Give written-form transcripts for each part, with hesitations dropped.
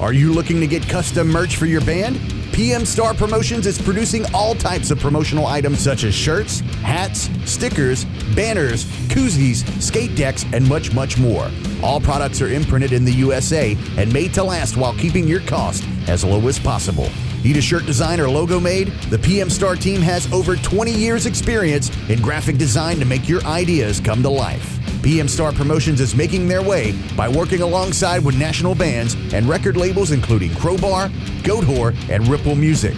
Are you looking to get custom merch for your band? PM Star Promotions is producing all types of promotional items such as shirts, hats, stickers, banners, koozies, skate decks, and much, much more. All products are imprinted in the USA and made to last while keeping your cost as low as possible. Need a shirt design or logo made? The PM Star team has over 20 years experience in graphic design to make your ideas come to life. PM Star Promotions is making their way by working alongside with national bands and record labels including Crowbar, Goat Whore, and Ripple Music.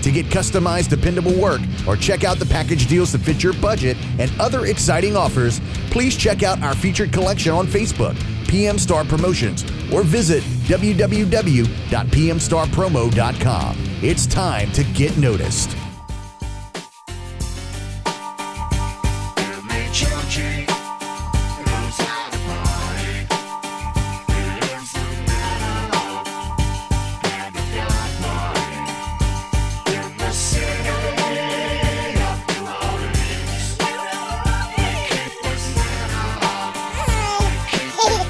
To get customized, dependable work or check out the package deals that fit your budget and other exciting offers, please check out our featured collection on Facebook, PM Star Promotions, or visit www.pmstarpromo.com. It's time to get noticed. MHOG knows how to party. It is the MetalHandOfGaming party. In the city of New Orleans, we keep this metal up. We keep it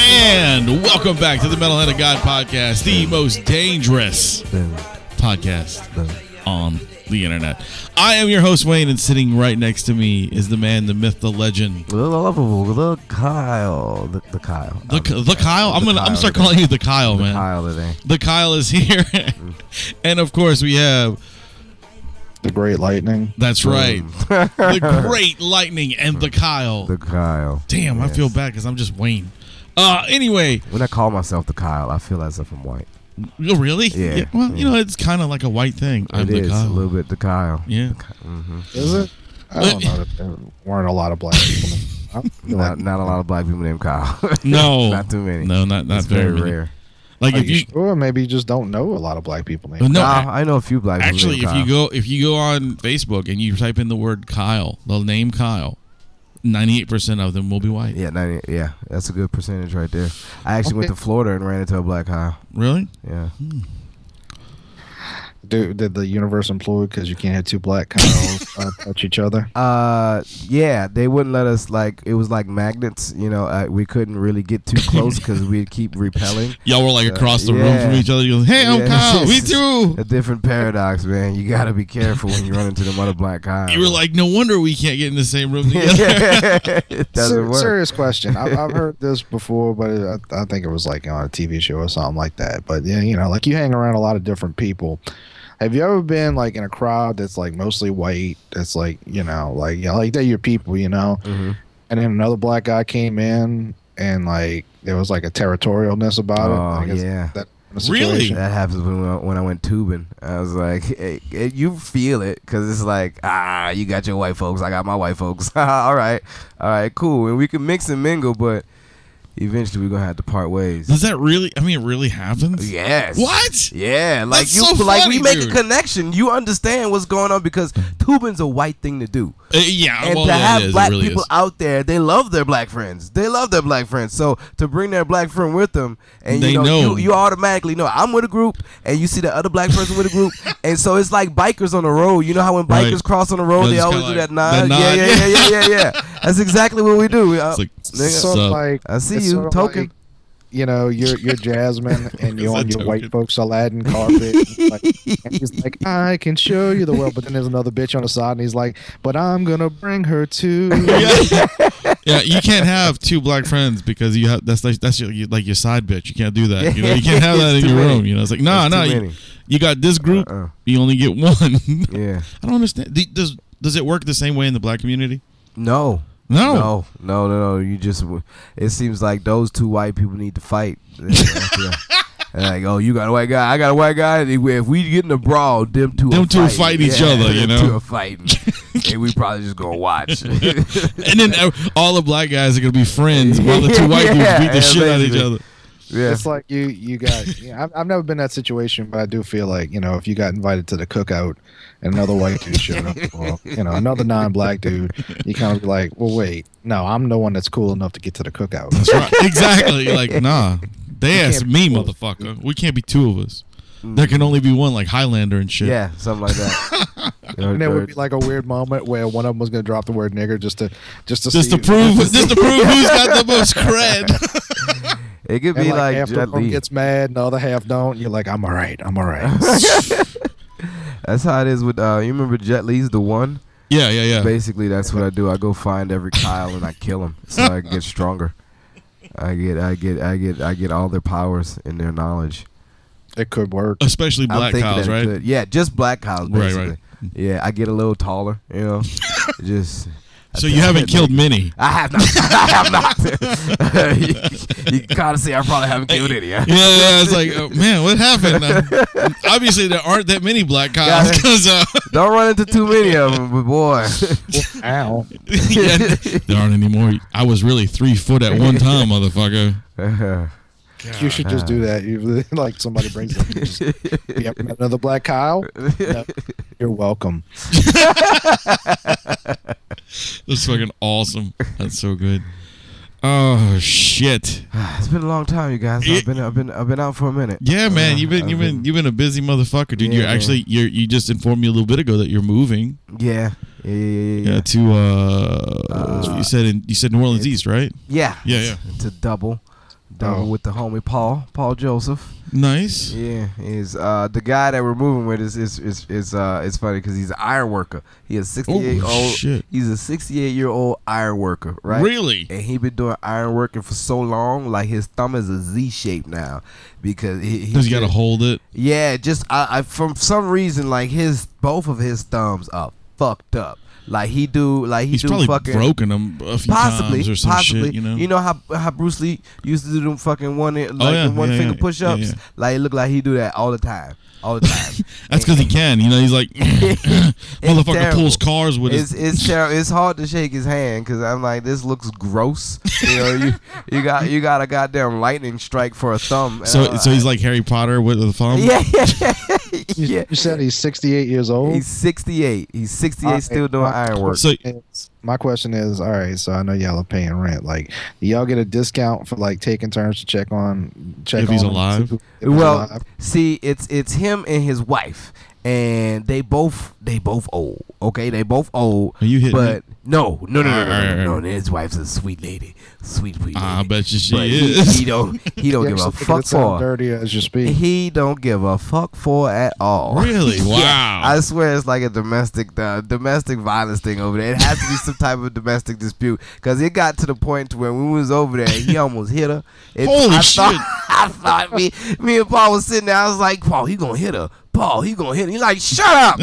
And welcome back to the Metal Hand of God podcast, the most dangerous podcast on the internet. I am your host, Wayne, and sitting right next to me is the man, the myth, the legend. The Kyle. The Kyle. The Kyle? I'm gonna start calling you the Kyle, man. Kyle today. The Kyle is here. And of course we have the Great Lightning. That's right. The Great Lightning and the Kyle. The Kyle. Damn, yes. I feel bad because I'm just Wayne. Anyway. When I call myself the Kyle, I feel as if I'm white. Oh, really? Yeah. Well, you know, it's kind of like a white thing. It is a little bit the Kyle. Yeah. Is it? I don't know. There weren't a lot of black people. Not a lot of black people named Kyle. No. Not too many. No, not it's very rare. Like Are if you sure? Maybe you just don't know a lot of black people named no, I know a few black people. Actually, named Kyle. if you go on Facebook and you type in the word Kyle, the name Kyle, 98% of them will be white. Yeah, yeah, that's a good percentage right there. I actually went to Florida and ran into a black Kyle. Really? Yeah. Did the universe implode because you can't have two black Kyles touch each other? Yeah, they wouldn't let us, like, it was like magnets, you know, we couldn't really get too close because we'd keep repelling. Y'all were like across the room from each other. You go, hey, I'm Kyle, me too. A different paradox, man. You got to be careful when you run into them other black Kyles. You were like, no wonder we can't get in the same room together. It doesn't work. Serious question. I've heard this before, but I think it was like on a TV show or something like that. But yeah, you know, like you hang around a lot of different people. Have you ever been like in a crowd that's like mostly white? That's like, you know, like they're your people, you know. Mm-hmm. And then another black guy came in, and like there was like a territorialness about it. Oh yeah, really? That happens when I went tubing. I was like, hey, you feel it because it's like, you got your white folks, I got my white folks. all right, cool, and we can mix and mingle, but eventually we're gonna have to part ways. Does that really? I mean, it really happens. Yes. What? Yeah, like That's you, so like funny, we make dude. a connection. You understand what's going on because tubing's a white thing to do. Yeah, and well, to have it is. black It really people is. out there, they love their black friends. So to bring their black friend with them, and They know. you automatically know I'm with a group, and you see the other black person with a group, and so it's like bikers on the road. You know how when bikers Right. cross on the road, They they just always kinda do like that nod. that nod. Yeah. That's exactly what we do. It's like, nigga, Sort of sup? like I see it's you, sort of token. like, you know, you're Jasmine and you're Is on that your white token? folks Aladdin carpet. And he's like, I can show you the world. But then there's another bitch on the side, and he's like, but I'm gonna bring her too. Yeah, you can't have two black friends because you have that's your side bitch. You can't do that. You know, you can't have that in It's your too many. room. You know, it's like no, It's too many. you got this group. You only get one. Yeah. I don't understand. Does it work the same way in the black community? No. No. You just, it seems like those two white people need to fight. Yeah. Like, oh, you got a white guy, I got a white guy. If we get in a brawl, them two fight each other, you know? Them two are fighting. and we probably just gonna watch. And then all the black guys are gonna be friends while the two white dudes beat the shit out of each other. Yeah. It's like you got. I've never been in that situation, but I do feel like if you got invited to the cookout and another white dude showed up, or another non-black dude, you kind of be like, well, wait, no, I'm the one that's cool enough to get to the cookout. That's right. Exactly. Like, nah, they asked me, cool. motherfucker. We can't be two of us. There can only be one, like Highlander and shit. Yeah, something like that. And there would be like a weird moment where one of them was going to drop the word nigger just to prove who's got the most cred. It could and be like half Jet of them Li. gets mad and the other half don't. You're like, I'm all right. That's how it is with. You remember Jet Li's The One? Yeah. Basically, that's what I do. I go find every Kyle and I kill him so I can get stronger. I get all their powers and their knowledge. It could work. Especially I'm black thinking cows, that it right? could. Yeah, just black cows, basically. Right. Yeah, I get a little taller, just. So you haven't killed many. I have not. You kind of see I probably haven't killed any. Yeah, it's like, man, what happened? Obviously, there aren't that many black cows because Don't run into too many of them, but boy. Ow. yeah, there aren't any more. I was really 3 foot at one time, motherfucker. You should just do that. You like somebody brings up. You ever met another black Kyle? No. You're welcome. That's fucking awesome. That's so good. Oh shit! It's been a long time, you guys. I've been out for a minute. Yeah, man, you've been a busy motherfucker, dude. Yeah, you just informed me a little bit ago that you're moving. Yeah. To you said New Orleans East, right? Yeah. To double Oh. with the homie Paul Joseph. Nice. Yeah, is the guy that we're moving with is it's funny because he's an iron worker. He's a 68 shit. He's a 68-year-old iron worker, right? Really? And he been doing iron working for so long, like his thumb is a Z shape now because he got to hold it. Yeah, just I from some reason like both of his thumbs are fucked up. Like he's probably fucking broken them a few times or some shit, You know how Bruce Lee used to do them fucking one finger push-ups? Yeah. Like it looked like he do that all the time. That's because he can. He's like, motherfucker terrible. pulls cars with his. It's terrible. It's hard to shake his hand because I'm like, this looks gross. You got a goddamn lightning strike for a thumb. So he's like Harry Potter with a thumb. Yeah. You said he's 68 years old. He's 68. He's 68, still doing iron work. So My question is, all right, so I know y'all are paying rent. Like, do y'all get a discount for like taking turns to check if he's on alive? if he's alive? See, it's him and his wife, and they both old. Okay, they both old. Are you hitting But me? no. Alright. His wife's a sweet lady, sweet lady. I bet you she But is. He don't give a fuck for. Dirty as you speak. He don't give a fuck for at all. Really? Wow. Yeah, I swear it's like a domestic violence thing over there. It has to be some type of domestic dispute because it got to the point to where when we was over there, he almost hit her. Holy shit. I thought me and Paul was sitting there. I was like, Paul, he gonna hit her. Paul, he gonna hit her. He's like, shut up.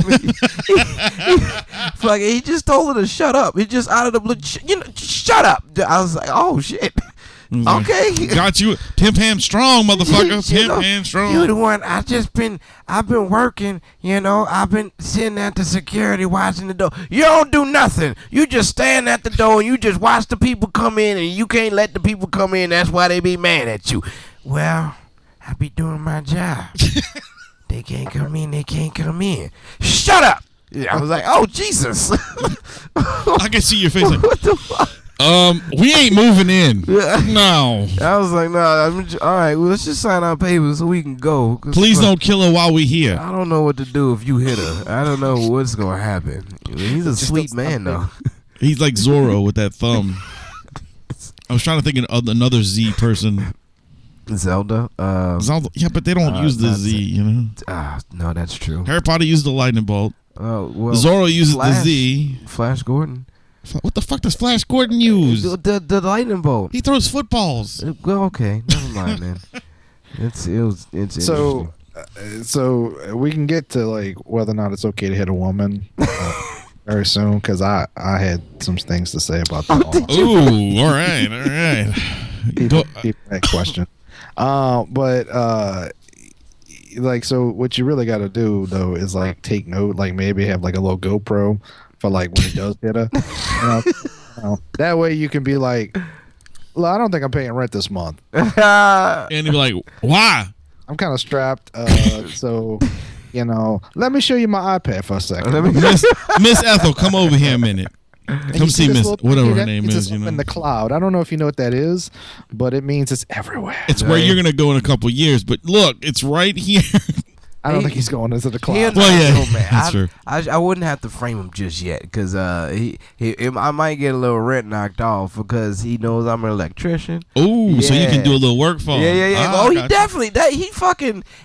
He just told her to shut up. He just out of the blue, shut up. I was like, oh shit. Okay. Got you. Pimp ham strong, motherfucker. Pimp ham strong. You the one. I've been working, I've been sitting at the security watching the door. You don't do nothing. You just stand at the door and you just watch the people come in and you can't let the people come in. That's why they be mad at you. Well, I be doing my job. They can't come in. Shut up. Yeah, I was like, oh, Jesus. I can see your face. Like, What the fuck? we ain't moving in. No. I was like, no, all right, well, let's just sign our papers so we can go. Please don't kill her while we here. I don't know what to do if you hit her. I don't know what's going to happen. He's a sweet man, though. He's like Zorro with that thumb. I was trying to think of another Z person. Zelda. Zelda. Yeah, but they don't use the Z, No, that's true. Harry Potter used the lightning bolt. Oh, well, Zorro uses Flash- the Z. Flash Gordon. What the fuck does Flash Gordon use? The lightning bolt. He throws footballs. Well, okay, never mind, man. It's So we can get to like whether or not it's okay to hit a woman very soon because I had some things to say about that. Ooh, all right. Go, Keep that question. But like, so what you really got to do though is like take note, like maybe have like a little GoPro for like when he does hit her. That way you can be like, well, I don't think I'm paying rent this month. And he'd be like, why? I'm kind of strapped, so let me show you my iPad for a second. Miss Ethel, come over here a minute. Come see Miss whatever her name is. In the cloud. I don't know if you know what that is, but it means it's everywhere. It's where you're gonna go in a couple years. But look, it's right here. I don't think he's going into the cloud. Well, yeah, man. that's true. I wouldn't have to frame him just yet because I might get a little rent knocked off because he knows I'm an electrician. Oh, so you can do a little work for him. Yeah. Ah, He definitely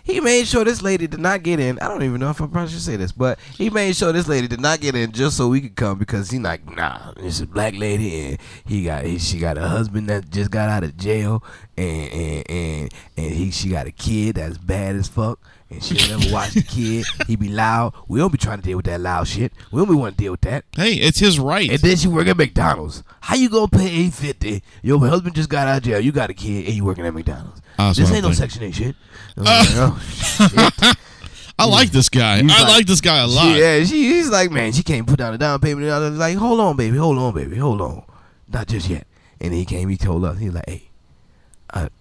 he made sure this lady did not get in. I don't even know if I probably should say this, but he made sure this lady did not get in just so we could come because he's like, nah, it's a black lady and she got a husband that just got out of jail and she got a kid that's bad as fuck. And she'll never watch the kid. He be loud. We don't be trying to deal with that loud shit. We don't be want to deal with that. Hey, it's his right. And then she work at McDonald's. How you gonna pay $8.50? Your husband just got out of jail. You got a kid and you working at McDonald's. This ain't no Section 8 shit. Shit. I like this guy. I like this guy a lot. He's like, man, she can't put down a down payment. I was like, hold on, baby. Hold on. Not just yet. And then he told us, he was like, hey,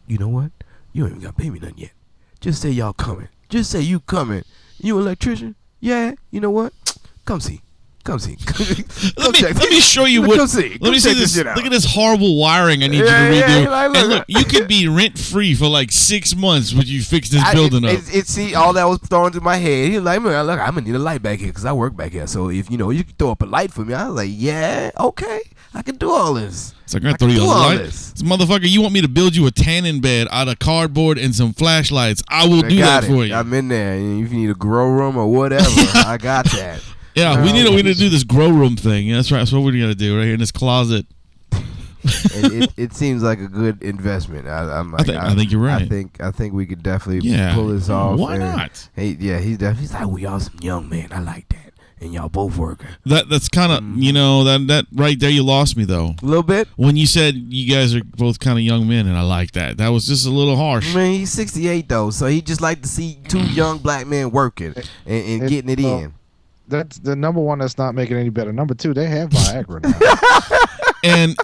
you know what? You ain't even got to pay me nothing yet. Just say y'all coming. Just say you coming. You an electrician? Yeah. You know what? Come see. Let me show you what. Let me see this. Look at this horrible wiring I need you to redo. And look, you can be rent free for like 6 months when you fix this building up. See, all that was thrown through my head. He was like, man, look, I'm gonna need a light back here because I work back here. So if you can throw up a light for me, I was like, yeah, okay, I can do all this. It's like, I throw you a light. This motherfucker, you want me to build you a tanning bed out of cardboard and some flashlights? I will do that for you. I'm in there. If you need a grow room or whatever, I got that. Yeah, we need to do this grow room thing. Yeah, that's right. That's what we're gonna do right here in this closet. it seems like a good investment. I think you're right. I think we could definitely pull this off. Why not? He's like, we all some young men. I like that, and y'all both working. That's kind of that right there. You lost me though. A little bit when you said you guys are both kind of young men, and I like that. That was just a little harsh. Man, he's 68 though, so he just like to see two young black men working and getting it in. That's the number one. That's not making it any better. Number two, they have Viagra now. and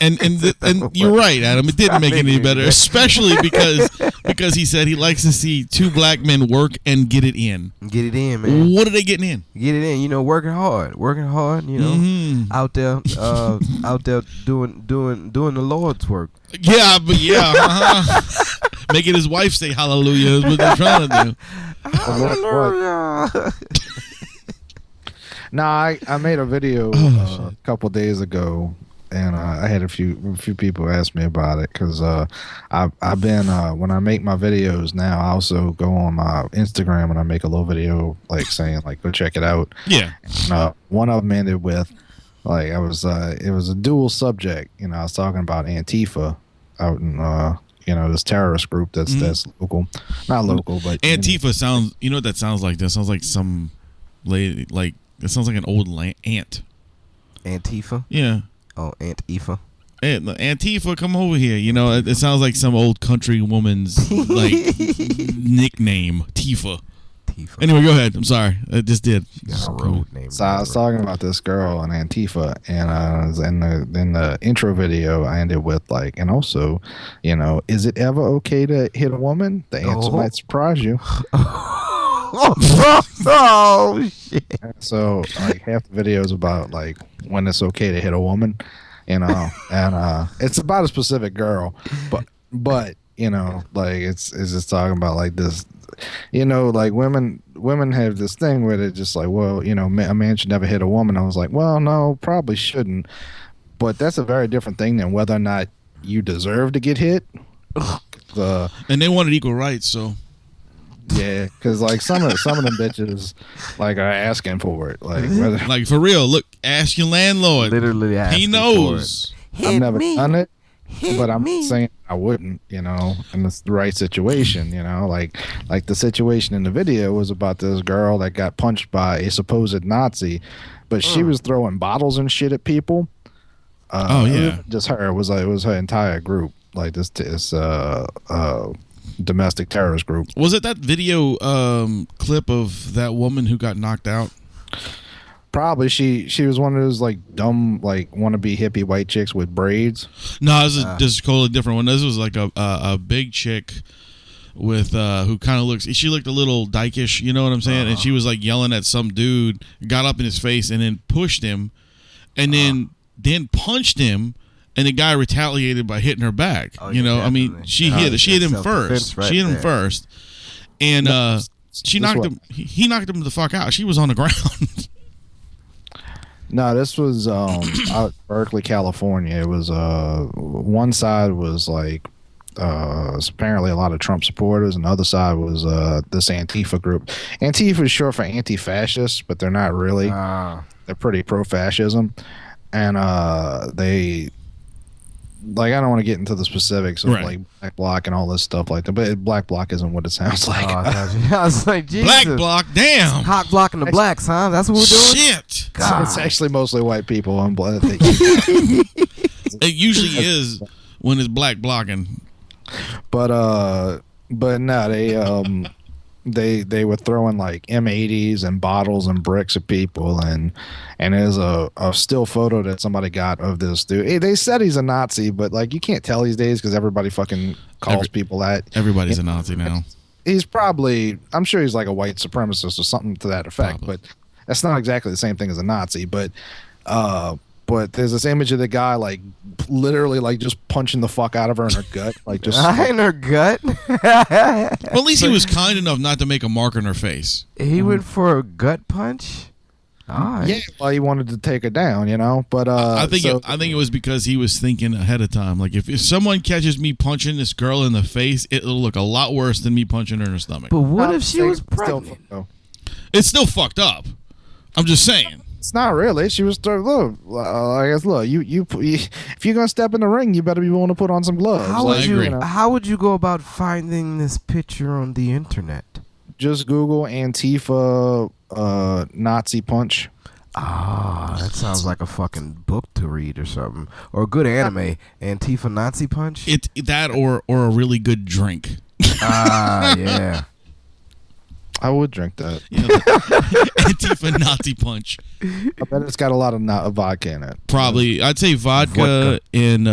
you're right, Adam. It didn't make it any better, especially because he said he likes to see two black men work and get it in. Get it in, man. What are they getting in? Get it in. Working hard. Out there doing the Lord's work. Yeah, but making his wife say hallelujah is what they're trying to do. Hallelujah. No, I made a video a couple days ago, and I had a few people ask me about it because I've been when I make my videos now, I also go on my Instagram and I make a little video like saying like go check it out. Yeah. And, one of them ended with like it was a dual subject. I was talking about Antifa out in this terrorist group that's local, not local, but Antifa sounds. You know what that sounds like? That sounds like some lady like. It sounds like an old ant. Antifa? Yeah. Oh, Antifa. Hey, Antifa, come over here. It sounds like some old country woman's like nickname, Tifa. Anyway, go ahead. I'm sorry. I just did. So I was talking about this girl in Antifa, and in the intro video, I ended with like, and also, is it ever okay to hit a woman? The answer might surprise you. Oh shit! So like half the video is about like when it's okay to hit a woman, and it's about a specific girl, but like it's just talking about like this, like women have this thing where they're just like, well, a man should never hit a woman. I was like, well, no, probably shouldn't, but that's a very different thing than whether or not you deserve to get hit. And they wanted equal rights, so. Yeah, because like some of them bitches like are asking for it, like whether, like for real. Look, ask your landlord. Literally, he knows. I've never done it, but I'm saying I wouldn't. In the right situation. Like the situation in the video was about this girl that got punched by a supposed Nazi, but she was throwing bottles and shit at people. Just her. It was her entire group. Like this domestic terrorist group. Was it that video clip of that woman who got knocked out? Probably she was one of those like dumb like wannabe hippie white chicks with braids. No, this is a totally different one. This was like a big chick with who kind of looks. She looked a little dykish, you know what I'm saying? And she was like yelling at some dude, got up in his face, and then pushed him, and then punched him. And the guy retaliated by hitting her back. Oh, you know, I mean, definitely. she hit him first. Right She hit him there. first, and she knocked what- him. He knocked him the fuck out. She was on the ground. No, this was out Berkeley, California. It was one side was like apparently a lot of Trump supporters, and the other side was this Antifa group. Antifa is short for anti-fascist, but they're not really. They're pretty pro-fascism, and they. Like, I don't want to get into the specifics of like Black Bloc and all this stuff like that, but Black Bloc isn't what it sounds like. I was like, Jesus. Black block, damn. Hot blocking the blacks, huh? That's what we're doing? Shit. It's actually mostly white people. I'm glad It usually is when it's black blocking. but no, they were throwing like M80s and bottles and bricks at people, and there's a still photo that somebody got of this dude. They said he's a Nazi, but like you can't tell these days because everybody fucking calls people that. Everybody's a Nazi now. He's probably, I'm sure he's like a white supremacist or something to that effect, Probably. but that's not exactly the same thing as a Nazi. But there's this image of the guy like literally like just punching the fuck out of her in her gut, like just. In her gut. Well, at least he was kind enough not to make a mark on her face. He went for a gut punch. All right. Yeah, well, he wanted to take her down, you know. But I think so- it was because he was thinking ahead of time. Like if someone catches me punching this girl in the face, it'll look a lot worse than me punching her in her stomach. But what if she was Still, pregnant? no. It's still fucked up. I'm just saying. It's not really. She was look. I guess look. You if you're gonna step in the ring, you better be willing to put on some gloves. How I would agree. you? How would you go about finding this picture on the internet? Just Google Antifa Nazi punch. Ah, that sounds like a fucking book to read or something, or a good anime. Antifa Nazi punch. It's that or a really good drink. Yeah. I would drink that. You know, Antifa Nazi punch. I bet it's got a lot of vodka in it. Probably, I'd say vodka in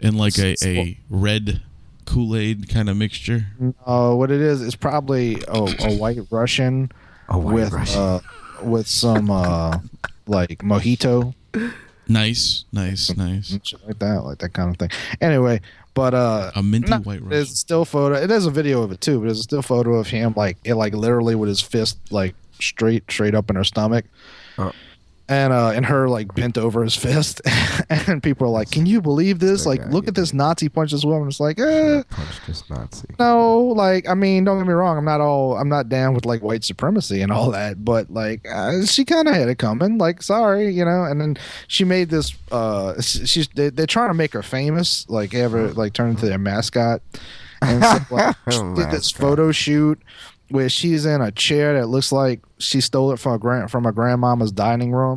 like a red Kool-Aid kind of mixture. What it is probably a white Russian with some like mojito. Nice. And shit like that kind of thing. Anyway, but A minty white there's Russian. a still photo. It has a video of it too, but there's a still photo of him like literally with his fist like straight up in her stomach. And her like bent over his fist, and people are like, "Can you believe this? Like, look at this Nazi punch this woman." It's like, punch this Nazi. no, like, I mean, don't get me wrong. I'm not down with like white supremacy and all that, but like, she kind of had it coming. Like, sorry, you know. And then she made this. They're trying to make her famous, like ever, like turn into their mascot. And so, like, she did this photo shoot where she's in a chair that looks like she stole it from a grandmama's dining room.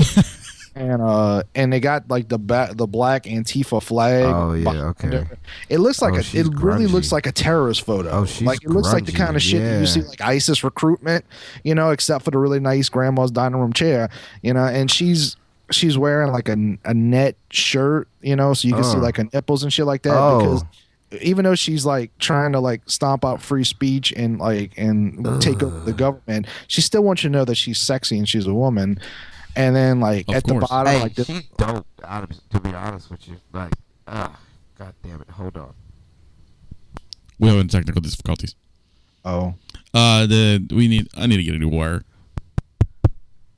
And they got like the black Antifa flag. Oh, yeah, behind okay. her. It looks like she's really grungy. looks like a terrorist photo. Oh, she's like it looks like the grungy, kind of shit that you see yeah. like ISIS recruitment, you know, except for the really nice grandma's dining room chair, you know, and she's wearing like a net shirt, you know, so you can see like her nipples and shit like that because even though she's like trying to like stomp out free speech and take over the government, she still wants you to know that she's sexy and she's a woman. And then like Of at course. the bottom, Hey, like this, she don't. To be honest with you, like, god damn it, hold on. We're having technical difficulties. oh, I need to get a new wire.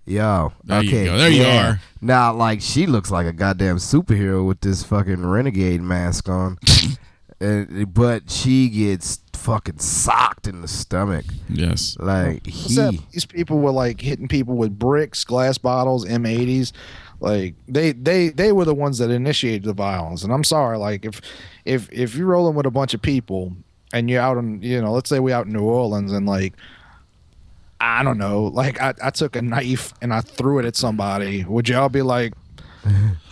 Yo, There you okay, go. There you are. Now, like, she looks like a goddamn superhero with this fucking renegade mask on, but she gets fucking socked in the stomach. Yes. Like what's that? These people were like hitting people with bricks, glass bottles, M80s. Like they were the ones that initiated the violence. And I'm sorry, like if you're rolling with a bunch of people and you're out in, you know, let's say we out in New Orleans and like, I don't know, like I took a knife and I threw it at somebody, would y'all be like,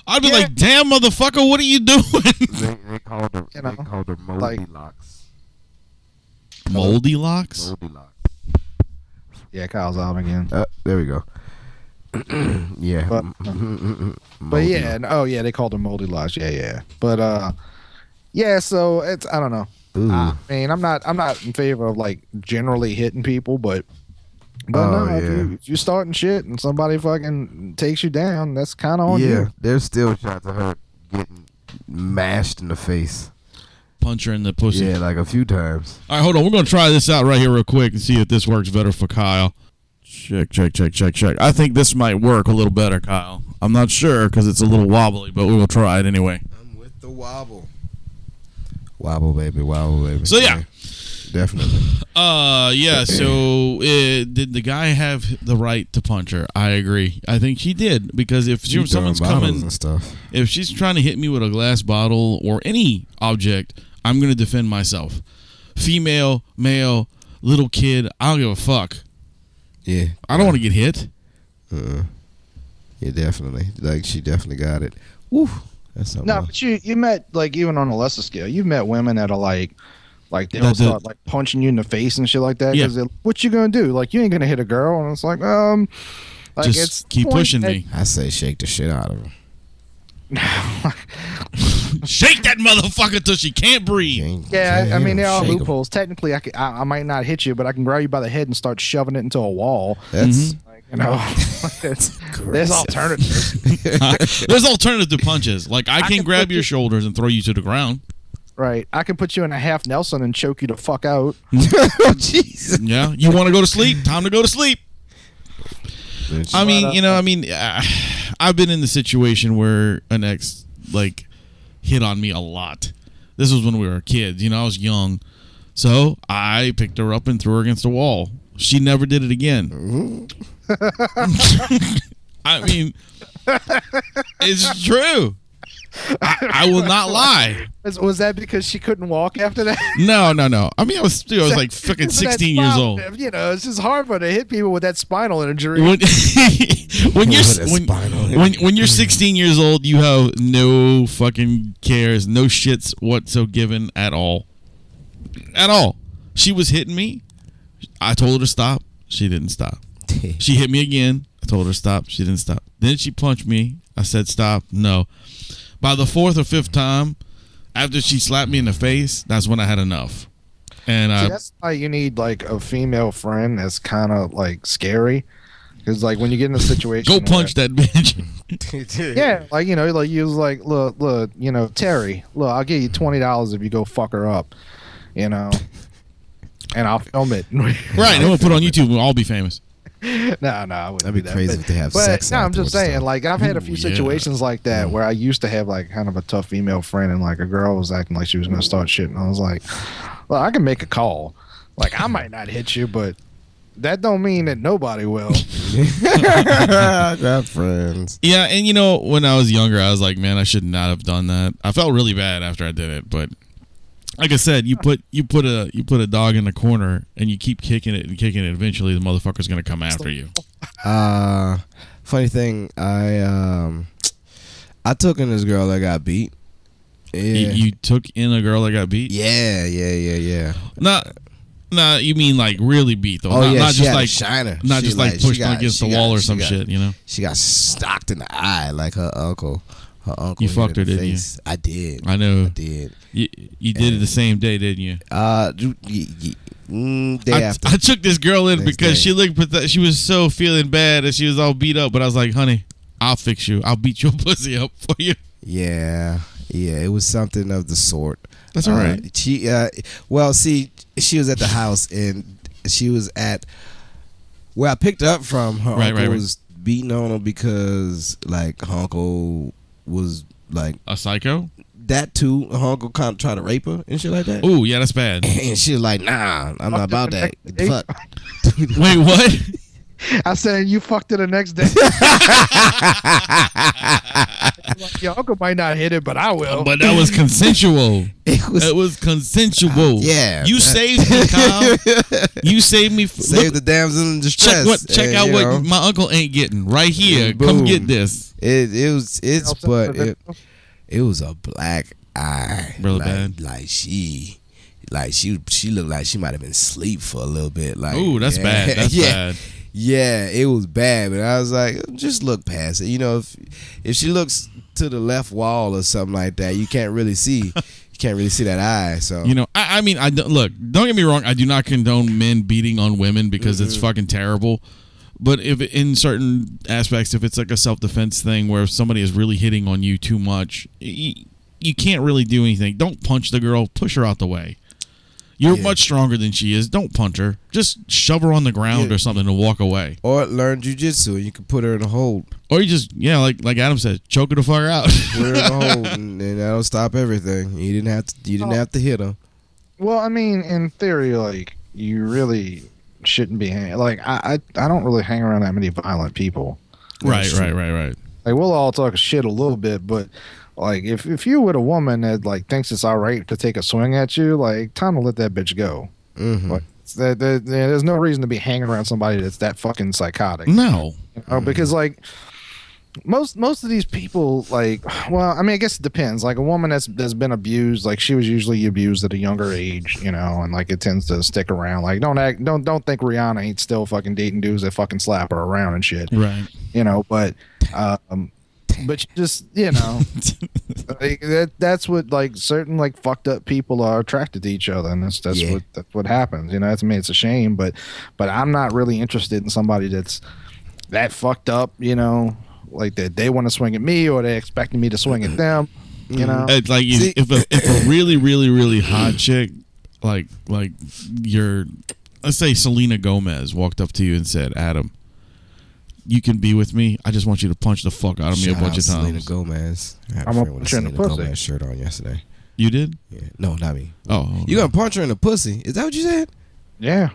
I'd be like, damn, motherfucker, what are you doing? they called her, You know, they called her moldy like- locks. Moldy locks? Moldy locks. yeah, Kyle's out again. There we go. Yeah. But yeah, oh yeah, they called them moldy locks. Yeah. But yeah. So it's I don't know. Ooh. I mean, I'm not in favor of like generally hitting people, but Oh, no, yeah. if you starting shit and somebody fucking takes you down, that's kind of on Yeah, you. there's still shots of her getting mashed in the face. Punch her in the pussy. Yeah, like a few times. All right, hold on. We're going to try this out right here real quick and see if this works better for Kyle. Check. I think this might work a little better, Kyle. I'm not sure because it's a little wobbly, but we will try it anyway. I'm with the wobble. Wobble, baby. Wobble, baby. So, yeah. Definitely. Yeah, so did the guy have the right to punch her? I agree. I think she did because if You someone's throwing bottles coming, and stuff. if she's trying to hit me with a glass bottle or any object, I'm going to defend myself. Female, male, little kid, I don't give a fuck. Yeah. I don't want to get hit. Yeah, definitely. Like, she definitely got it. Woo. That's something No, else. but you met like even on a lesser scale, you've met women that are like they'll That- start like punching you in the face and shit like that. Yeah. 'Cause what you gonna do? Like you ain't gonna hit a girl, and it's like Just it's keep point pushing at- me. I say shake the shit out of him. Shake that motherfucker till she can't breathe. Yeah, I mean there are Shake 'em. loopholes. Technically, I might not hit you, but I can grab you by the head and start shoving it into a wall. That's You know, there's alternatives. There's alternative punches. Like I can can grab put your you- shoulders and throw you to the ground. Right, I can put you in a half Nelson and choke you the fuck out. oh, Jesus. Yeah, you want to go to sleep? Time to go to sleep. I mean, I've been in the situation where an ex like hit on me a lot. This was when we were kids. I was young, so I picked her up and threw her against the wall. She never did it again. I mean, it's true. I will not lie. Was that because she couldn't walk after that? No. I mean, I was like fucking Because of that 16 years spinal- old. It's just hard for her to hit people with that spinal injury. When, when you're With a spinal when you're 16 years old, you have no fucking cares, no shits whatsoever at all. At all. She was hitting me. I told her to stop. She didn't stop. She hit me again. I told her to stop. She didn't stop. Then she punched me. I said stop. No. By the fourth or fifth time, after she slapped me in the face, that's when I had enough. And See, that's why you need like a female friend that's kind of like scary, because like when you get in a situation, go punch that bitch. Yeah, like like you was like, look, Terry, look, I'll give you $20 if you go fuck her up, and I'll film it. Right, and we'll put it on YouTube. We'll all be famous. No, I wouldn't That'd do be that. crazy but, if they have but, sex No, I'm afterwards, just saying, though. like I've had a few Ooh, yeah. situations like that where I used to have like kind of a tough female friend, and like a girl was acting like she was gonna start shit, and I was like, well, I can make a call. Like I might not hit you, but that don't mean that nobody will. I got friends. Yeah, and when I was younger, I was like, man, I should not have done that. I felt really bad after I did it, but like I said, you put a dog in the corner and you keep kicking it. Eventually, the motherfucker's gonna come after you. Funny thing, I took in this girl that got beat. Yeah. You took in a girl that got beat. Yeah. Nah, you mean like really beat though? Oh, not, yeah, not she just had a like shiner. not She, just like like, she pushed got- against she the got- wall or she some got- shit. She got stocked in the eye like her uncle. Her uncle. You hit fucked in her, the didn't you? face. I did. I know. I did. You did it the same day, didn't you? Day after. I took this girl in Next because day. she looked. She was so feeling bad and she was all beat up. But I was like, honey, I'll fix you. I'll beat your pussy up for you. Yeah. It was something of the sort. That's all right. She, she was at the house and she was at where I picked up from. Her Right, uncle right. was beating on her because like her uncle was like A psycho? that too. Her uncle kind of trying to rape her and shit like that. Ooh, yeah, that's bad. And she was like, nah, I'm not about that. Fuck. Wait, what? I said you fucked her the next day. Like, your uncle might not hit it, but I will. But that was consensual. It was consensual. yeah. You saved me, Kyle. You saved me. Save the damsel in distress. Check out what my uncle ain't getting right here. Boom. Come get this. It was a black eye. Really like, bad? Like she looked like she might have been asleep for a little bit. Like, Ooh, that's bad. That's yeah. bad. Yeah, it was bad, but I was like, just look past it. You know, if she looks to the left wall or something like that, you can't really see. You can't really see that eye. So You know, I mean, look. Don't get me wrong. I do not condone men beating on women because it's fucking terrible. But if in certain aspects, if it's like a self-defense thing where somebody is really hitting on you too much, you can't really do anything. Don't punch the girl. Push her out the way. You're much stronger than she is. Don't punch her. Just shove her on the ground or something and walk away. Or learn jujitsu and you can put her in a hold. Or you just, like Adam said, choke her the fuck out. Put her in a hold, and that'll stop everything. You didn't have to hit her. Well, I mean, in theory, like, you really shouldn't be like, I don't really hang around that many violent people. Right. Like, we'll all talk shit a little bit, but like, if you're with a woman that like thinks it's all right to take a swing at you, like, time to let that bitch go. Mm-hmm. Like, there's no reason to be hanging around somebody that's that fucking psychotic. No. You know, because like most of these people, like, well, I mean, I guess it depends. Like, a woman that's been abused, like, she was usually abused at a younger age, you know, and like it tends to stick around. Like, don't think Rihanna ain't still fucking dating dudes that fucking slap her around and shit. Right. You know, but you just, you know, like, that's what, like, certain like fucked up people are attracted to each other, and that's what happens. You know, I mean, it's a shame, but I'm not really interested in somebody that's that fucked up, you know, like that they want to swing at me or they're expecting me to swing at them. You know, It's like if a really, really, really hot chick, like let's say Selena Gomez walked up to you and said, Adam, you can be with me. I just want you to punch the fuck out of me a bunch of times. Selena Gomez. I had a friend with a Selena Gomez shirt on yesterday. You did? Yeah. No, not me. Oh. You gonna punch her in the pussy? Is that what you said? yeah.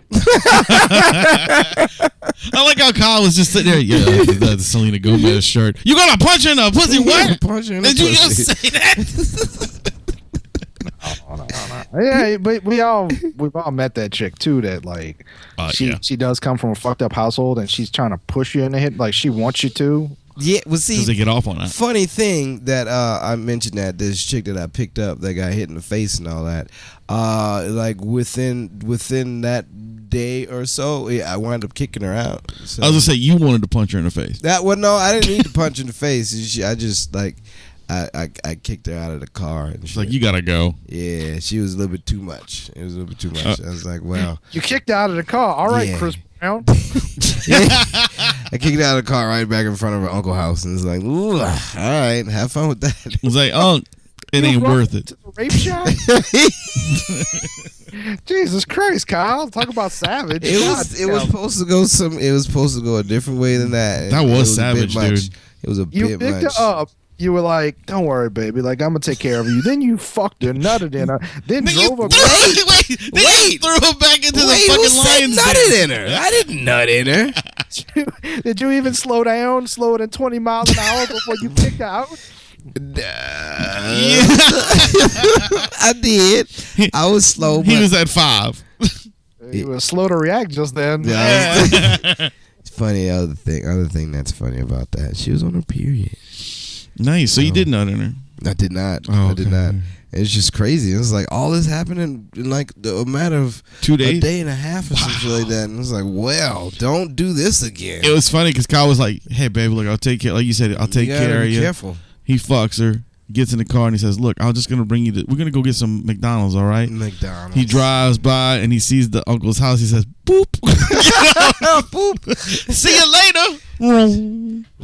I like how Kyle was just sitting there. Yeah, the Selena Gomez shirt. You gonna punch her in the pussy? What? Punch her in the Did you pussy. just say that? Yeah, but we've all met that chick too. That like she does come from a fucked up household, and she's trying to push you in the hit. Like, she wants you to. Yeah, well, see, Does they get off on that? funny thing that I mentioned that this chick that I picked up that got hit in the face and all that, like within that day or so, I wound up kicking her out. So I was gonna say you wanted to punch her in the face. no, I didn't need to punch in the face. I just like I kicked her out of the car and She's like, you gotta go. Yeah, she was a little bit too much. It was a little bit too much. I was like, well, You kicked her out of the car. All right, Yeah. Chris Brown. I kicked her out of the car right back in front of her uncle's house, and it's like, ooh, all right, have fun with that. It was like, oh, it ain't worth it. To the rape shop. Jesus Christ, Kyle! Talk about savage. It was supposed to go It was supposed to go a different way than that. That was a bit savage, much. dude. It was a You bit picked much. her up. You were like, "Don't worry, baby. Like, I'm gonna take care of you." Then you fucked her, nutted in her, then Then you drove her. wait. Threw her back into the Who fucking said lion's nutted den. in her? I didn't nut in her. Did you even slow down, slower than 20 miles an hour before you kicked her out? I did. I was slow. He but was at 5. You were slow to react just then. Yeah, it's funny. Other thing that's funny about that, she was on her period. Nice. So you did nut in her. I did not. Oh, I did okay. not. It's just crazy. It was like all this happened in like a matter of 2 days? a day and a half or something like that. And it was like, well, don't do this again. It was funny because Kyle was like, hey, baby, look, I'll take care. Like you said, I'll take You gotta care of be you. Careful. He fucks her, gets in the car, and he says, look, I'm just going to bring you to, we're going to go get some McDonald's, all right? McDonald's. He drives by, and he sees the uncle's house. He says, boop. Boop. See you later.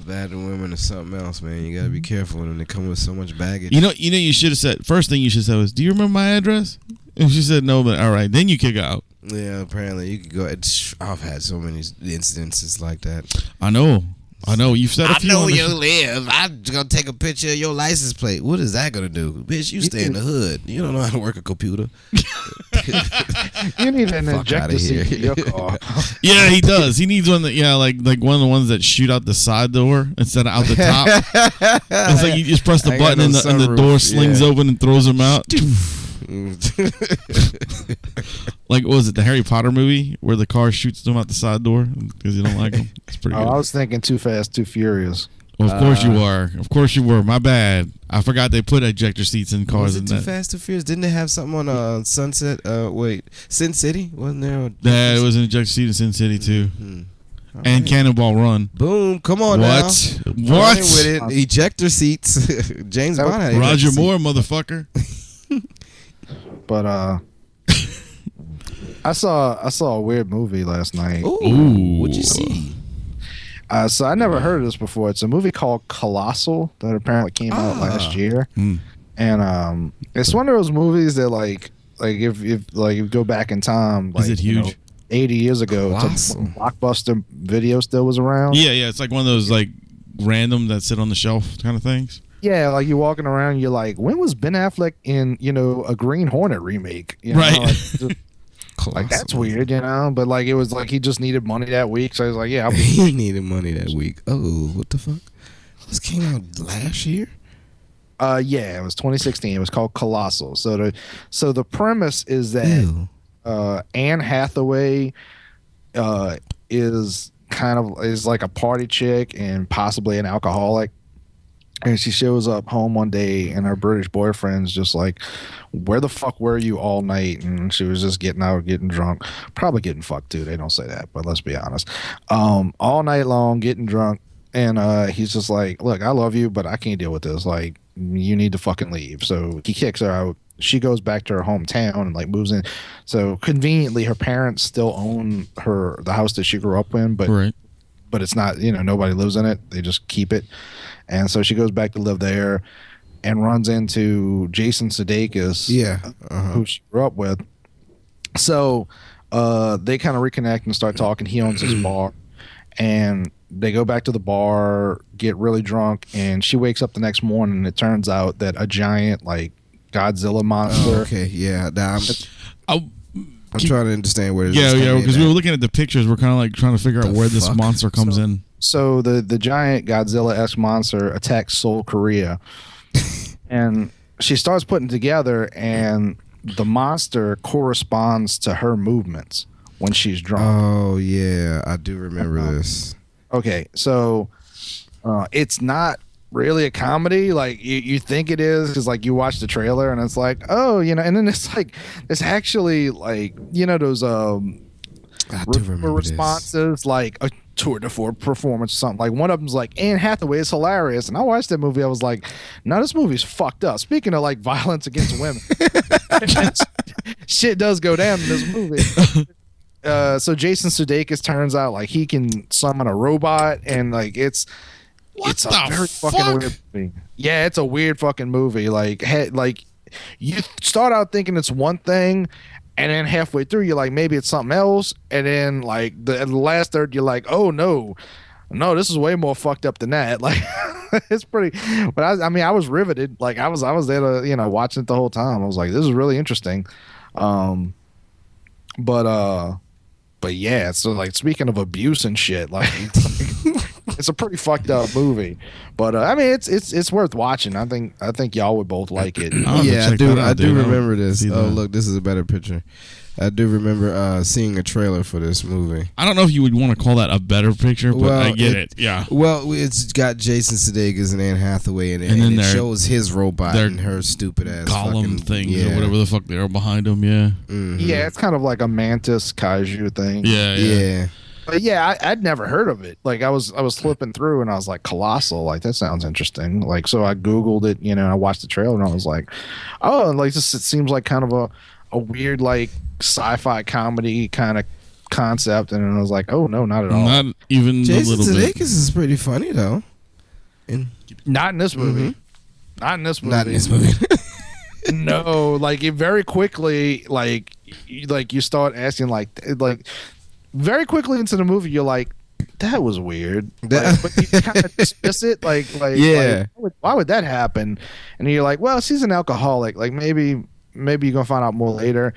Bad women is something else, man. You gotta be careful when they come with so much baggage. You know, you should have said, first thing you should say was, do you remember my address? And she said, no, but all right. Then you kick her out. Yeah, apparently you could go. I've had so many incidences like that. I know. You've said a few. on the- live. I'm gonna take a picture of your license plate. What is that gonna do, bitch? You stay in the hood. You don't know how to work a computer. You need an Fuck ejector outta seat here. in your car. Yeah, he does. He needs one that, like one of the ones that shoot out the side door instead of out the top. It's like you just press the I got button no and the sunroof, door slings yeah. open and throws him out. Like, what was it, the Harry Potter movie where the car shoots them out the side door because you don't like them? It's pretty Oh, good. I was thinking Too Fast, Too Furious. Well, of course you are. Of course you were. My bad. I forgot they put ejector seats in cars Was and it Too that. Fast, Too Furious? Didn't they have something on Sunset? Sin City? Wasn't there? Yeah, it was an ejector seat in Sin City too. Hmm. and Cannonball Run. Boom! Come on now. What? Running What? with it. Ejector seats. James That was Bond. had Roger ejector Moore, motherfucker. But I saw a weird movie last night. Ooh. Ooh. What'd you see? So I never heard of this before. It's a movie called Colossal that apparently came out last year, and it's one of those movies that like if you go back in time, like, Is it huge? 80 years ago, Colossal. when Blockbuster Video still was around. Yeah. It's like one of those like random that sit on the shelf kind of things. Yeah, like you're walking around, you're like, when was Ben Affleck in a Green Hornet remake? You know, Right. like, just- like, that's weird, But like it was like he just needed money that week, so I was like, yeah, I'll be He needed money that week. Oh, what the fuck? This came out last year? yeah, it was 2016. It was called Colossal. So the premise is that Ew. Anne Hathaway is like a party chick and possibly an alcoholic. And she shows up home one day and her British boyfriend's just like, where the fuck were you all night? And she was just getting out, getting drunk, probably getting fucked too. They don't say that, but let's be honest. All night long, getting drunk. And he's just like, look, I love you, but I can't deal with this. Like, you need to fucking leave. So he kicks her out. She goes back to her hometown and like moves in. So conveniently, her parents still own the house that she grew up in, but Right. but it's not, nobody lives in it. They just keep it. And so she goes back to live there and runs into Jason Sudeikis, Yeah. who she grew up with. So they kind of reconnect and start talking. He owns this bar. And they go back to the bar, get really drunk, and she wakes up the next morning and it turns out that a giant like Godzilla monster. Oh, okay, yeah. Nah, I'm Oh, trying to understand where this yeah, is coming because in we were at. looking at the pictures. We're kind of like trying to figure out The where this fuck? monster comes in. So the giant Godzilla-esque monster attacks Seoul, Korea, and she starts putting together, and the monster corresponds to her movements when she's drunk. Oh, yeah. I do remember this. Okay, so it's not really a comedy like you think it is, because like you watch the trailer and it's like, oh, and then it's like it's actually like those I do remember responses like a tour de force performance or something. Like one of them's like, Anne Hathaway is hilarious, and I watched that movie. I was like, no, this movie's fucked up. Speaking of like violence against women, shit does go down in this movie. So Jason Sudeikis turns out like he can summon a robot, and like it's a the very fuck? fucking weird movie. Yeah, it's a weird fucking movie. Like you start out thinking it's one thing, and then halfway through you're like, maybe it's something else, and then like the last third you're like, oh no, this is way more fucked up than that. Like it's pretty. But I was riveted. Like I was there to watching it the whole time. I was like, this is really interesting. But yeah, so like speaking of abuse and shit, like it's a pretty fucked up movie. But I mean, it's worth watching. I think y'all would both like it. I'll have to Yeah, I check do. that out, I do dude. I'll remember this. see Oh, that. look, this is a better picture. I do remember seeing a trailer for this movie. I don't know if you would want to call that a better picture, but Well, I get it. Yeah. Well, it's got Jason Sudeikis and Anne Hathaway in it, And and, then it their- shows his robot their and her stupid ass Column fucking, things yeah. or whatever the fuck they are behind them. Yeah. Mhm. Yeah, it's kind of like a Mantis kaiju thing. Yeah. Yeah. But yeah, I'd never heard of it. Like I was flipping through and I was like, Colossal, like that sounds interesting. Like so I Googled it, and I watched the trailer and I was like, oh, and like this, it seems like kind of a weird like sci-fi comedy kind of concept, and I was like, oh no, not at all. Not even a Jason little bit. Sudeikis is pretty funny though. Not in this movie. Not in this movie. Not in this movie. No, like it very quickly, like you start asking like very quickly into the movie, you're like, that was weird. Like, but you kind of dismiss it, like Yeah. why would that happen? And you're like, well, she's an alcoholic. Like maybe you're gonna find out more later.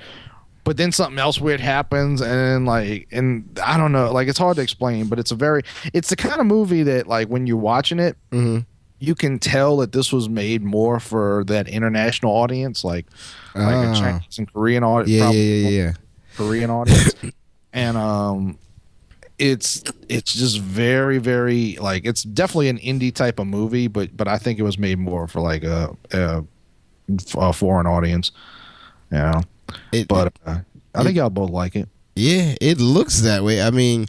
But then something else weird happens, and and I don't know, like it's hard to explain, but it's the kind of movie that like when you're watching it, you can tell that this was made more for that international audience, like a Chinese and Korean audience. Yeah. Korean audience. And it's just very, very like it's definitely an indie type of movie, but I think it was made more for like a foreign audience, It- But I think y'all both like it. Yeah, it looks that way. I mean,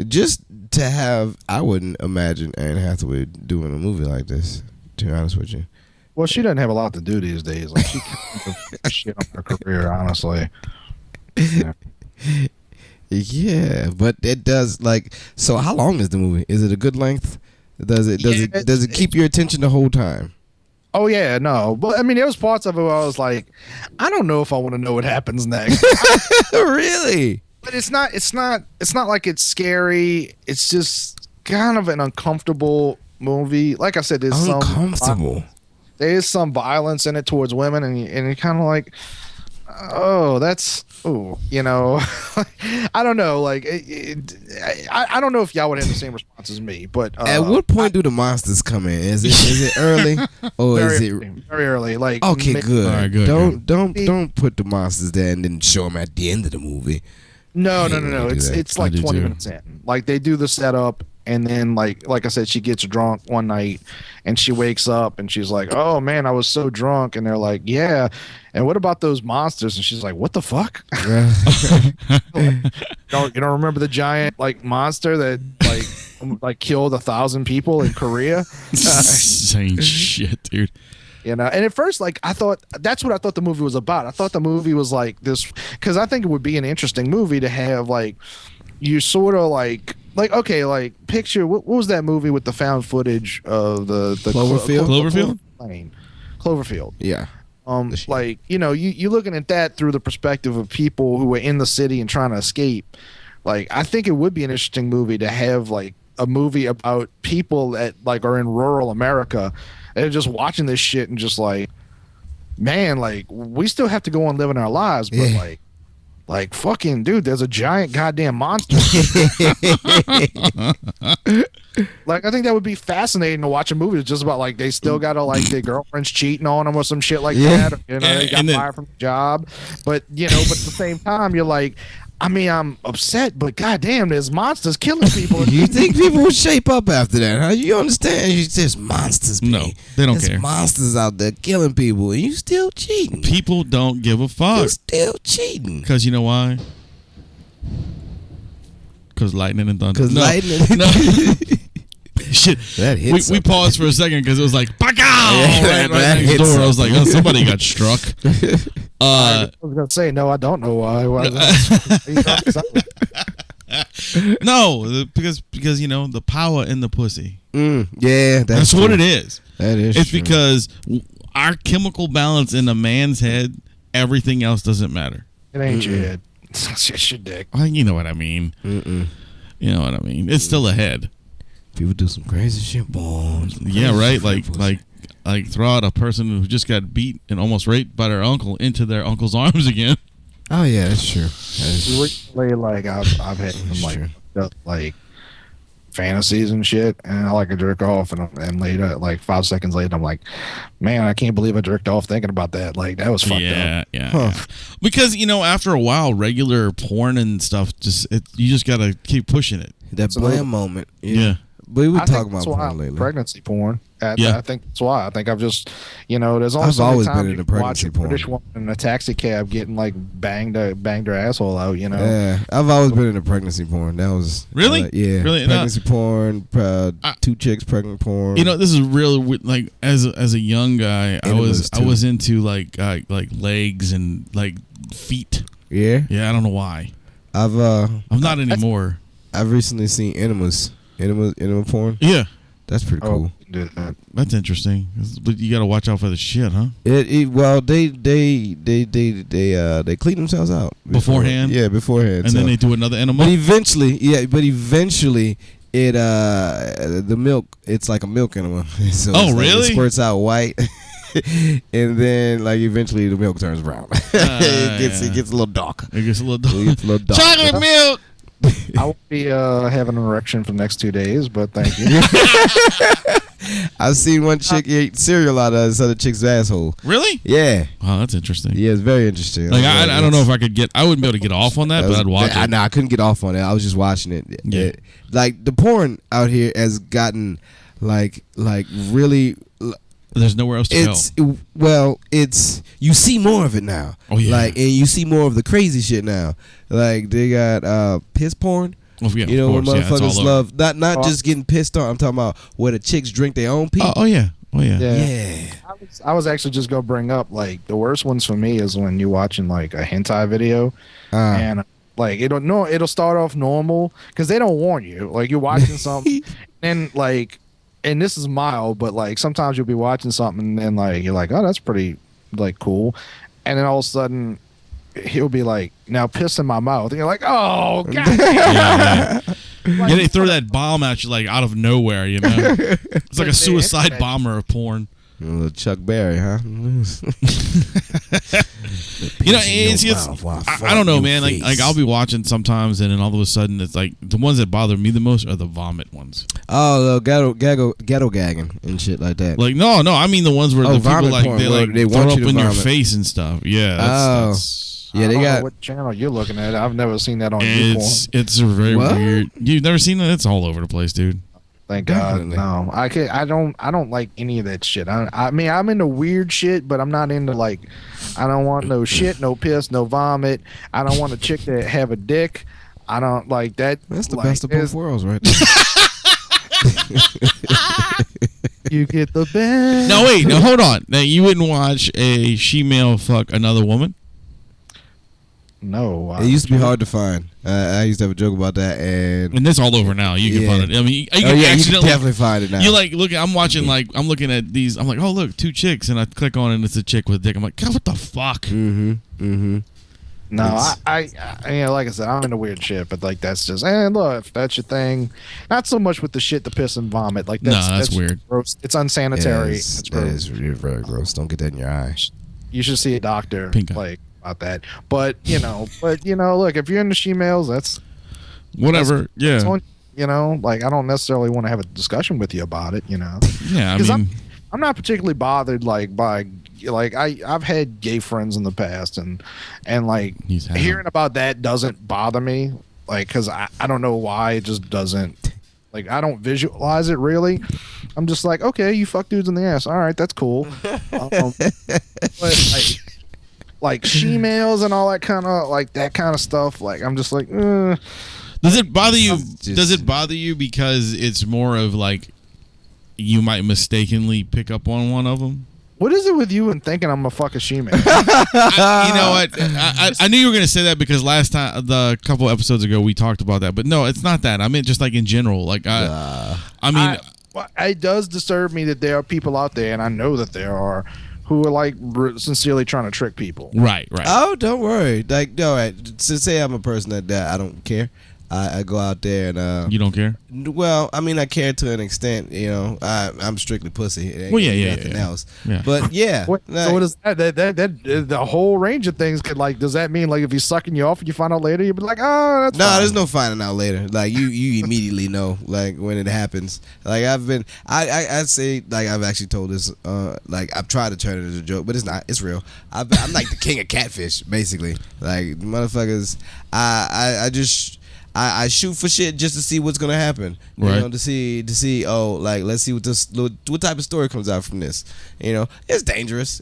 just to have, I wouldn't imagine Anne Hathaway doing a movie like this, to be honest with you. Well, she doesn't have a lot to do these days. Like she can't do shit on her career, honestly. Yeah. Yeah, but it does, like, so how long is the movie? Is it a good length? Does it keep your attention the whole time? Oh yeah, no, but I mean, there was parts of it where I was like, I don't know if I want to know what happens next. Really? But it's not like it's scary. It's just kind of an uncomfortable movie. Like I said, there's Uncomfortable. there is some violence in it towards women, and you're kind of like, oh, that's, oh, you know, I don't know. Like, I don't know if y'all would have the same response as me, but At what point do the monsters come in? Is it early or is it very early? Like, okay? Good. All right, good, Don't put the monsters there and then show them at the end of the movie. No. when they do that. It's like I do 20 too. minutes in. Like they do the setup, and then like I said, she gets drunk one night, and she wakes up, and she's like, "Oh man, I was so drunk." And they're like, "Yeah, and what about those monsters?" And she's like, "What the fuck?" You don't remember the giant like monster that like killed 1,000 people in Korea? Saying shit, dude. You know, and at first, like, I thought that's what I thought the movie was about. I thought the movie was like this because I think it would be an interesting movie to have like you sort of like okay, like picture what was that movie with the found footage of the Cloverfield? Cloverfield? Plane. Cloverfield. Yeah. Like, you know, you're looking at that through the perspective of people who are in the city and trying to escape. Like, I think it would be an interesting movie to have like a movie about people that like are in rural America and just watching this shit and just like, man, like we still have to go on living our lives, but Yeah. like fucking dude, there's a giant goddamn monster. Like, I think that would be fascinating to watch a movie that's just about like they still gotta like their girlfriend's cheating on them or some shit like Yeah. that. Or, you know, they got And then- fired from the job, but you know, but at the same time, you're like, I mean, I'm upset, but goddamn, there's monsters killing people. You think people would shape up after that? Huh? You understand? You just monsters. No, B. they don't There's care. monsters out there killing people, and you still cheating. People don't give a You fuck. still cheating. Because you know why? Because lightning and thunder. Because No, lightning. no. Shit. That hit We something. paused for a second because it was like, "Pow!" that right next hit door. I was like, oh, something. somebody got struck. I was gonna say no, I don't know why. No, because you know the power in the pussy. Yeah, That's what it is. That is. It's true. because our chemical balance in a man's head, everything else doesn't matter. It ain't your head. It's just your dick. Well, you know what I mean. Mm-mm. You know what I mean. It's still a head. People do some crazy shit, boy. Yeah, right. Like throw out a person who just got beat and almost raped by their uncle into their uncle's arms again. Oh yeah, that's true. That is true. Recently, like I've had some like fantasies and shit, and I like to jerk off, and later, like 5 seconds later, I'm like, man, I can't believe I jerked off thinking about that. Like that was fucked up. Yeah. Because you know, after a while, regular porn and stuff you just gotta keep pushing it. That bland moment. Yeah. But we were I think talking about that's why porn lately. pregnancy porn. Yeah. I think that's why. I think I've just, you know, there's only I've so many always times been you into can watch pregnancy a porn. British woman in a taxi cab getting like banged her asshole out. You know. Yeah, I've always been into pregnancy porn. That was Really? Yeah, Really? Pregnancy porn. Two chicks pregnant porn. You know, this is really like as a young guy, I Enemas, too. was into like legs and like feet. Yeah, Yeah, I don't know why. I'm not anymore. I've recently seen enema porn. Yeah, That's pretty Oh, cool. do that. that's interesting. But you got to watch out for the shit, huh? Well, they clean themselves out Beforehand? Yeah, beforehand. And so. then they do another But enema. eventually, it the milk. It's like a milk enema. So Oh, it's like really? It squirts out white, and then like eventually the milk turns brown. It gets a little dark. It gets a little It gets a little dark. chocolate milk. I won't be having an erection for the next 2 days, but thank you. I've seen one chick eat cereal out of this other chick's asshole. Really? Yeah, Wow, that's interesting. yeah, it's very interesting. Like I don't know if I could get. I wouldn't be able to get off on that, but I'd watch it. I couldn't get off on it. I was just watching it. Yeah. Like the porn out here has gotten like really. There's nowhere else to go. It's you see more of it now. Oh, yeah. Like, and you see more of the crazy shit now. Like they got piss porn. Well, yeah, You know, of when course, yeah, it's all motherfuckers over. love not just getting pissed on. I'm talking about where the chicks drink their own pee. Oh yeah. Yeah. I was actually just gonna bring up like the worst ones for me is when you're watching like a hentai video and like it'll start off normal because they don't warn you. Like you're watching something and like, and this is mild, but like sometimes you'll be watching something and then like you're like, oh, that's pretty like cool, and then all of a sudden he'll be like, now piss in my mouth, and you're like, oh god. Yeah, they throw that bomb at you like out of nowhere, you know. It's like a suicide bomber of porn. Little Chuck Berry, huh? You know, I don't know, man. Like I'll be watching sometimes, and then all of a sudden, it's like the ones that bother me the most are the vomit ones. Oh, the ghetto gagging and shit like that. Like no, I mean the ones where the people vomit like porn, they where like they throw want up you to in your vomit. face and stuff. Yeah, that's Yeah, I they don't know got. what channel you're looking at. I've never seen that on YouPorn. it's very What? weird. You've never seen it? It's all over the place, dude. Thank God. Definitely. No, I can't. I don't like any of that shit. I mean, I'm into weird shit, but I'm not into like. I don't want no shit, no piss, no vomit. I don't want a chick that have a dick. I don't like that. That's the like, best of both worlds, right? You get the best. No, wait, no, hold on. Now you wouldn't watch a she-male fuck another woman? No, It used to be hard to find. I used to have a joke about that, and And it's all over now. You can Yeah. find it. I mean, you oh can yeah, you can accidentally. definitely find it now. You like look. I'm watching like I'm looking at these. I'm like, oh look, two chicks, and I click on it, and it's a chick with a dick. I'm like, God, what the fuck? No, I you know, like I said, I'm into weird shit, but like that's just, look, if that's your thing. Not so much with the shit, the piss and vomit. Like that's weird. Gross. It's unsanitary. Yes, It's that gross. is really very gross. Don't get that in your eye. You should see a doctor, Pink eye. like about that. But you know, look, if you're into she-males, that's Whatever. that's Yeah. on- you know, like I don't necessarily want to have a discussion with you about it. You know, Yeah. I 'Cause mean, I'm not particularly bothered like by like I've had gay friends in the past and like He's had hearing about that doesn't bother me, like because I don't know why, it just doesn't, like I don't visualize it really. I'm just like, okay, you fuck dudes in the ass, all right, that's cool. But like she-males and all that kind of stuff, like I'm just like does it bother you? Just- Does it bother you because it's more of like you might mistakenly pick up on one of them? what is it with you and thinking I'm a fucking she-male? You know what? I knew you were going to say that because last time, the couple episodes ago, we talked about that. But no, it's not that. I mean, just like in general. Like I mean, Well, it does disturb me that there are people out there, and I know that there are, who are like sincerely trying to trick people. right. Oh, don't worry. Like, all right. So say I'm a person that I don't care. I go out there and You don't care? well, I mean, I care to an extent. You know, I'm strictly pussy. It ain't Well, yeah, nothing yeah. else. Yeah. But yeah, What, like, so what is that the whole range of things could, like, does that mean like if he's sucking you off and you find out later, you'd be like, oh, that's no, fine. there's no finding out later. Like you immediately know, like when it happens. Like I'd say, like I've actually told this, like I've tried to turn it into a joke, but it's not. It's real. I'm like the king of catfish, basically. Like motherfuckers, I shoot for shit just to see what's gonna happen. You Right. know, to see. Oh, like let's see what type of story comes out from this. You know, it's dangerous,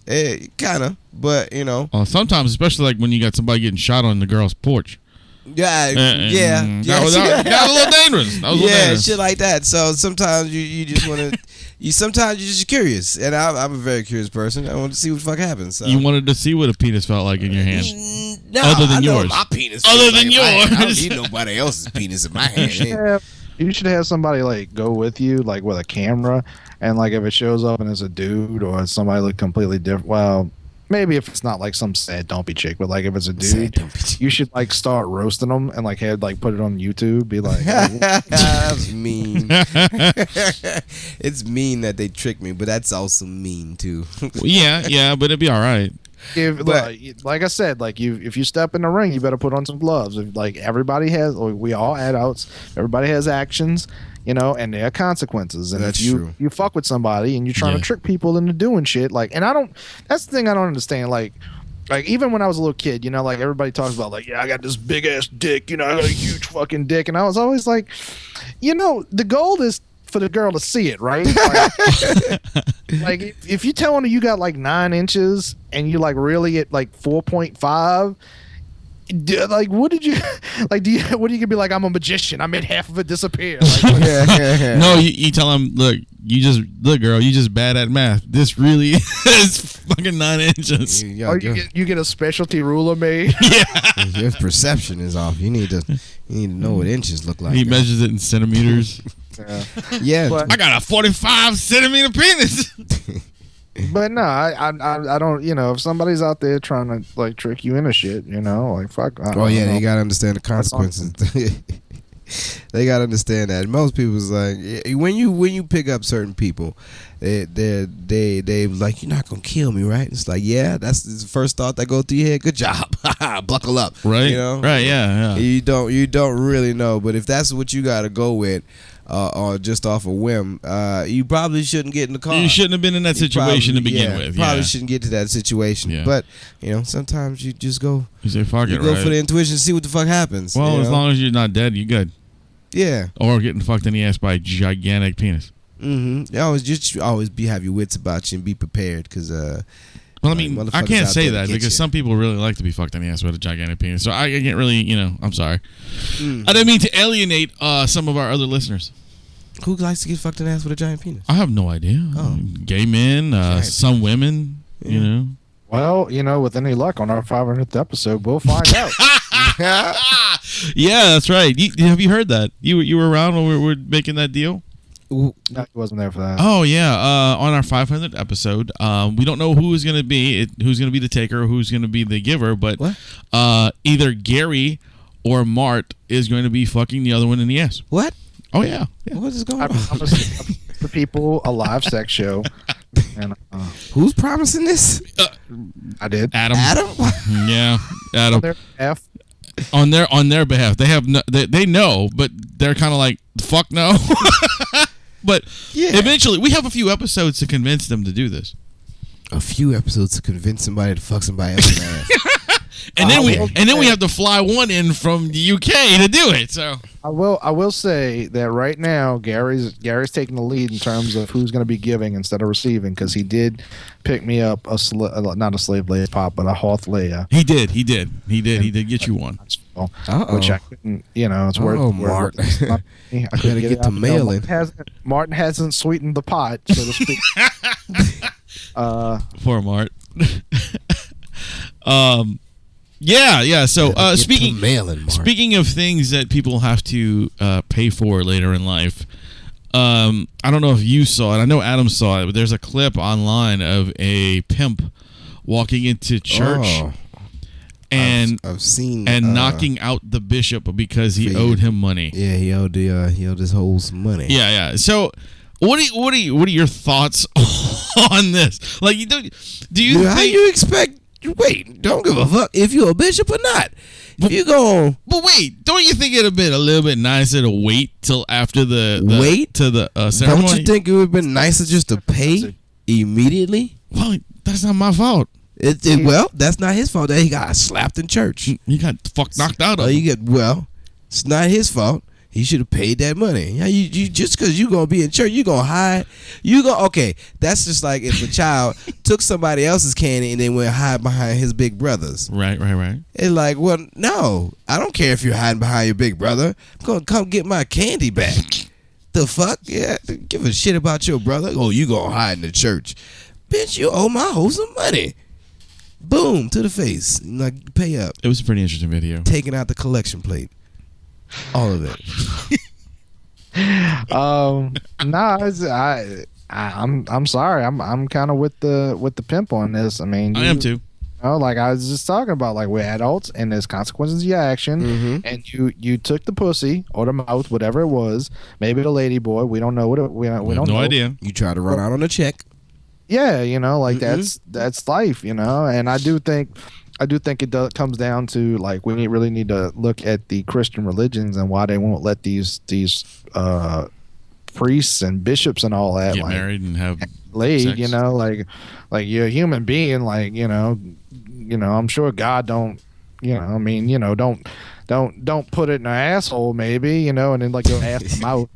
kind of, but you know, Sometimes, especially like when you got somebody getting shot on the girl's porch. yeah. That was a little dangerous. That was a little Yeah, dangerous. shit like that. So sometimes you just want to, sometimes you're just curious, and I'm a very curious person. I want to see what the fuck happens. So. You wanted to see what a penis felt like in your hand. No, Other than I know yours. my penis. Other feels than like in my hand. I don't yours. need nobody else's penis in my You should hand. have somebody like go with you, like with a camera, and like if it shows up and it's a dude or it's somebody look completely different. Well, maybe if it's not like some sad dumpy chick, but like if it's a Sad dude, dumpy chick. you should like start roasting them and like put it on YouTube. Be like, That's mean. It's mean that they tricked me, but that's also mean too. Yeah, but it'd be all right. like I said, like if you step in the ring, you better put on some gloves. If, like everybody has, we all adults. Everybody has actions, you know, and there are consequences. And That's if true. you fuck with somebody and you're trying Yeah. to trick people into doing shit, like, and I don't. That's the thing I don't understand. Like even when I was a little kid, you know, like everybody talks about like, yeah, I got this big ass dick, you know, I got a huge fucking dick, and I was always like, you know, the goal is for the girl to see it, right? Like if you telling her you got like 9 inches and you like really at like 4.5, Like, what did you like? What are you gonna be like? I'm a magician. I made half of it disappear. Like, No, you tell him, look, girl, you just bad at math. This really is fucking 9 inches. you get a specialty ruler made. Your perception is off. You need to know what inches look like. He measures it in centimeters. Yeah. But- I got a 45 centimeter penis. But no, I don't. If somebody's out there trying to like trick you into shit, like fuck. Oh yeah, they they gotta understand the consequences. They gotta understand that. Most people's like, when you pick up certain people, they like, you're not gonna kill me, right? It's like, yeah, that's the first thought that go through your head. Good job, buckle up, Right, right, yeah. You don't really know, but if that's what you gotta go with. Or just off a whim, you probably shouldn't get in the car. You shouldn't have been in that situation to begin with. Probably shouldn't get to that situation. Yeah. But sometimes you just go. You say fuck You it, go right? for the intuition, see what the fuck happens. Well, as long as you're not dead, you good. Yeah. Or getting fucked in the ass by a gigantic penis. Mm-hmm. Always have your wits about you and be prepared, because. Well, I mean, I motherfuckers can't out say there to that get because you. some people really like to be fucked in the ass with a gigantic penis. So I can't really, I'm sorry. I didn't mean to alienate some of our other listeners. Who likes to get fucked in the ass with a giant penis? I have no idea. Gay men, some women, Well, with any luck on our 500th episode, we'll find out. Yeah, that's right. Have you heard that? You were around when we were making that deal? No, he wasn't there for that. Oh yeah, on our 500th episode, we don't know who's going to be the taker or who's going to be the giver, but either Gary or Mart is going to be fucking the other one in the ass. What? Oh yeah. What is going I on? promised the people a live sex show, and Who's promising this? I did. Adam. Yeah, On Adam. their behalf. On their behalf, they have they know, but they're kind of like, fuck no. But eventually, we have a few episodes to convince them to do this. A few episodes to convince somebody to fuck somebody else's ass. And then we have to fly one in from the UK to do it. So I will say that right now Gary's taking the lead in terms of who's going to be giving instead of receiving, because he did pick me up not a slave Leia pop, but a Hoth Leia. he did get you one. Which I couldn't, it's worth. Mark. I couldn't get to mailing. Martin hasn't sweetened the pot, so to speak. Poor Mart. Yeah. So speaking of things that people have to pay for later in life, I don't know if you saw it. I know Adam saw it, but there's a clip online of a pimp walking into church and I've seen knocking out the bishop because he owed him money. Yeah, he owed his whole some money. Yeah. So what are your thoughts on this? Like, do you How think? you expect? Wait, don't give a fuck if you're a bishop or not. If you go, But wait, don't you think it'd have been a little bit nicer to wait till after the Wait? to the ceremony? don't you think it would have been nicer just to pay immediately? Well, that's not my fault. Well, that's not his fault that he got slapped in church. You got knocked out of. It's not his fault. He should have paid that money. Yeah, you just because you gonna be in church, you gonna hide. Okay. That's just like if a child took somebody else's candy and then went hide behind his big brothers. Right. It's like, well, no, I don't care if you're hiding behind your big brother. I'm gonna come get my candy back. The fuck? Yeah, give a shit about your brother. Oh, you gonna hide in the church, bitch? You owe my hoe some money. Boom to the face. Like, pay up. It was a pretty interesting video. Taking out the collection plate. All of it. I'm sorry. I'm kind of with the pimp on this. I mean, I am too. Like I was just talking about, like, we're adults and there's consequences to your action, and you took the pussy or the mouth, whatever it was, maybe the lady boy. We don't know what we don't have no know. idea. You try to run out on a check. Yeah, like that's life, and I do think it comes down to, like, we really need to look at the Christian religions and why they won't let these priests and bishops and all that Get married and have laid, sex. like you're a human being, like, I'm sure God don't, don't put it in an asshole, maybe, and then, like, you'll ass the mouth,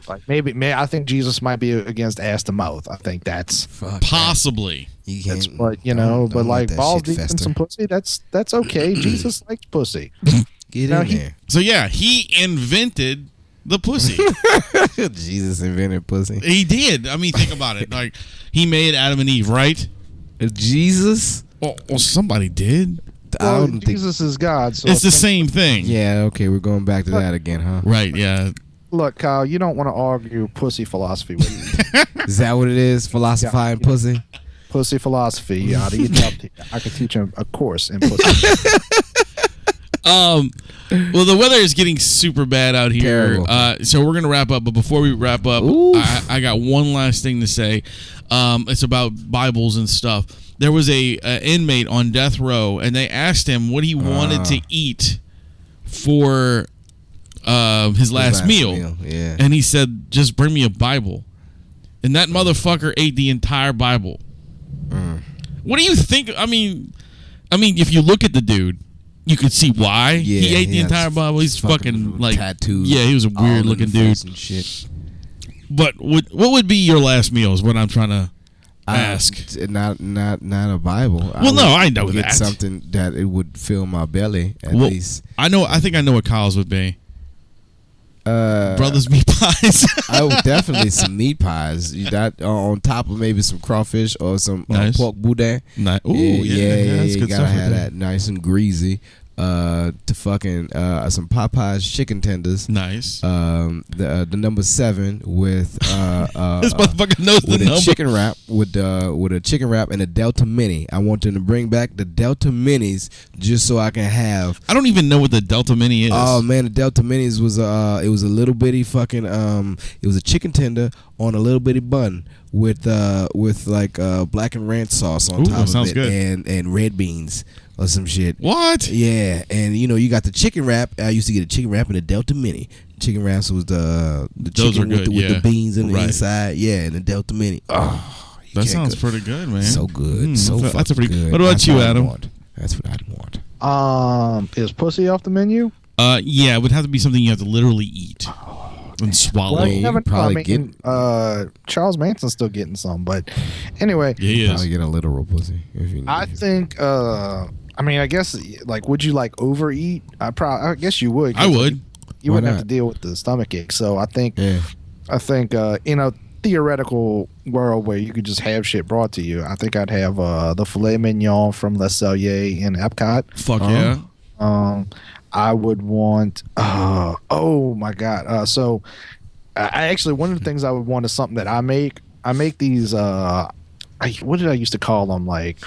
like maybe I think Jesus might be against ass to mouth. I think that's Possibly. You That's can't. what you don't- know. don't But let like that balls shit deep in fester. some pussy, that's okay. Jesus likes pussy. Get No, in he- there. So yeah, he invented the pussy. Jesus invented pussy. He did. I mean, think about it. Like he made Adam and Eve, right? Jesus. Well, somebody did. I Well, don't think. Jesus is God. So It's the same thing. Yeah. Okay. We're going back to that again, huh? Right. Yeah. Look, Kyle, you don't want to argue pussy philosophy with me. Is that what it is? Philosophizing pussy. Pussy philosophy. Yeah, I could teach him a course in pussy. Well, the weather is getting super bad out here. Terrible. So we're gonna wrap up. But before we wrap up, I got one last thing to say. It's about Bibles and stuff. There was a inmate on death row, and they asked him what he wanted to eat for his last meal. Yeah. And he said, "Just bring me a Bible." And that motherfucker ate the entire Bible. What do you think? I mean, if you look at the dude, you could see why he ate the has entire Bible. He's fucking like tattoos. Yeah, he was a all weird in looking the dude. face and shit. But what would be your last meal? Is what I'm trying to ask. Not a Bible. Well, no, I know get that. something that it would fill my belly at Well, least. I think I know what Kyle's would be. Brothers meat pies. I would definitely some meat pies. That on top of maybe some crawfish or some Nice. pork boudin. Ooh, yeah, that's you good gotta stuff. have right there. that nice and greasy. To fucking some Popeyes chicken tenders. Nice. The number 7 with This motherfucker knows the with a number. chicken wrap with a chicken wrap and a Delta Mini. I want them to bring back the Delta Minis just so I can have. I don't even know what the Delta Mini is. Oh man, the Delta Minis was it was a little bitty fucking it was a chicken tender on a little bitty bun with like black and ranch sauce on Ooh, top that of sounds it good. and red beans or some shit. What? Yeah, and you got the chicken wrap. I used to get a chicken wrap and a Delta Mini. Chicken wraps was the Those chicken are with, good, with yeah. the beans in the Right. inside. Yeah, and the Delta Mini. Oh, you That can't sounds go- pretty good, man. so good. So that's a fucking pretty. good. What about That's you, what I'd Adam? want. That's what I'd want. Is pussy off the menu? Yeah, it would have to be something you have to literally eat and swallow. Well, you haven't- probably get- Charles Manson's still getting some, but anyway, Yeah, he is. Probably get a literal pussy if you. I think. I guess like, would you like overeat? I guess you would. 'cause, I like, would. you Why wouldn't have not? to deal with the stomach ache. So I think. Yeah. In a theoretical world where you could just have shit brought to you, I think I'd have the filet mignon from Le Cellier in Epcot. Fuck yeah. I would want. Oh my god. So I actually, one of the things I would want is something that I make. I make these. What did I used to call them? Like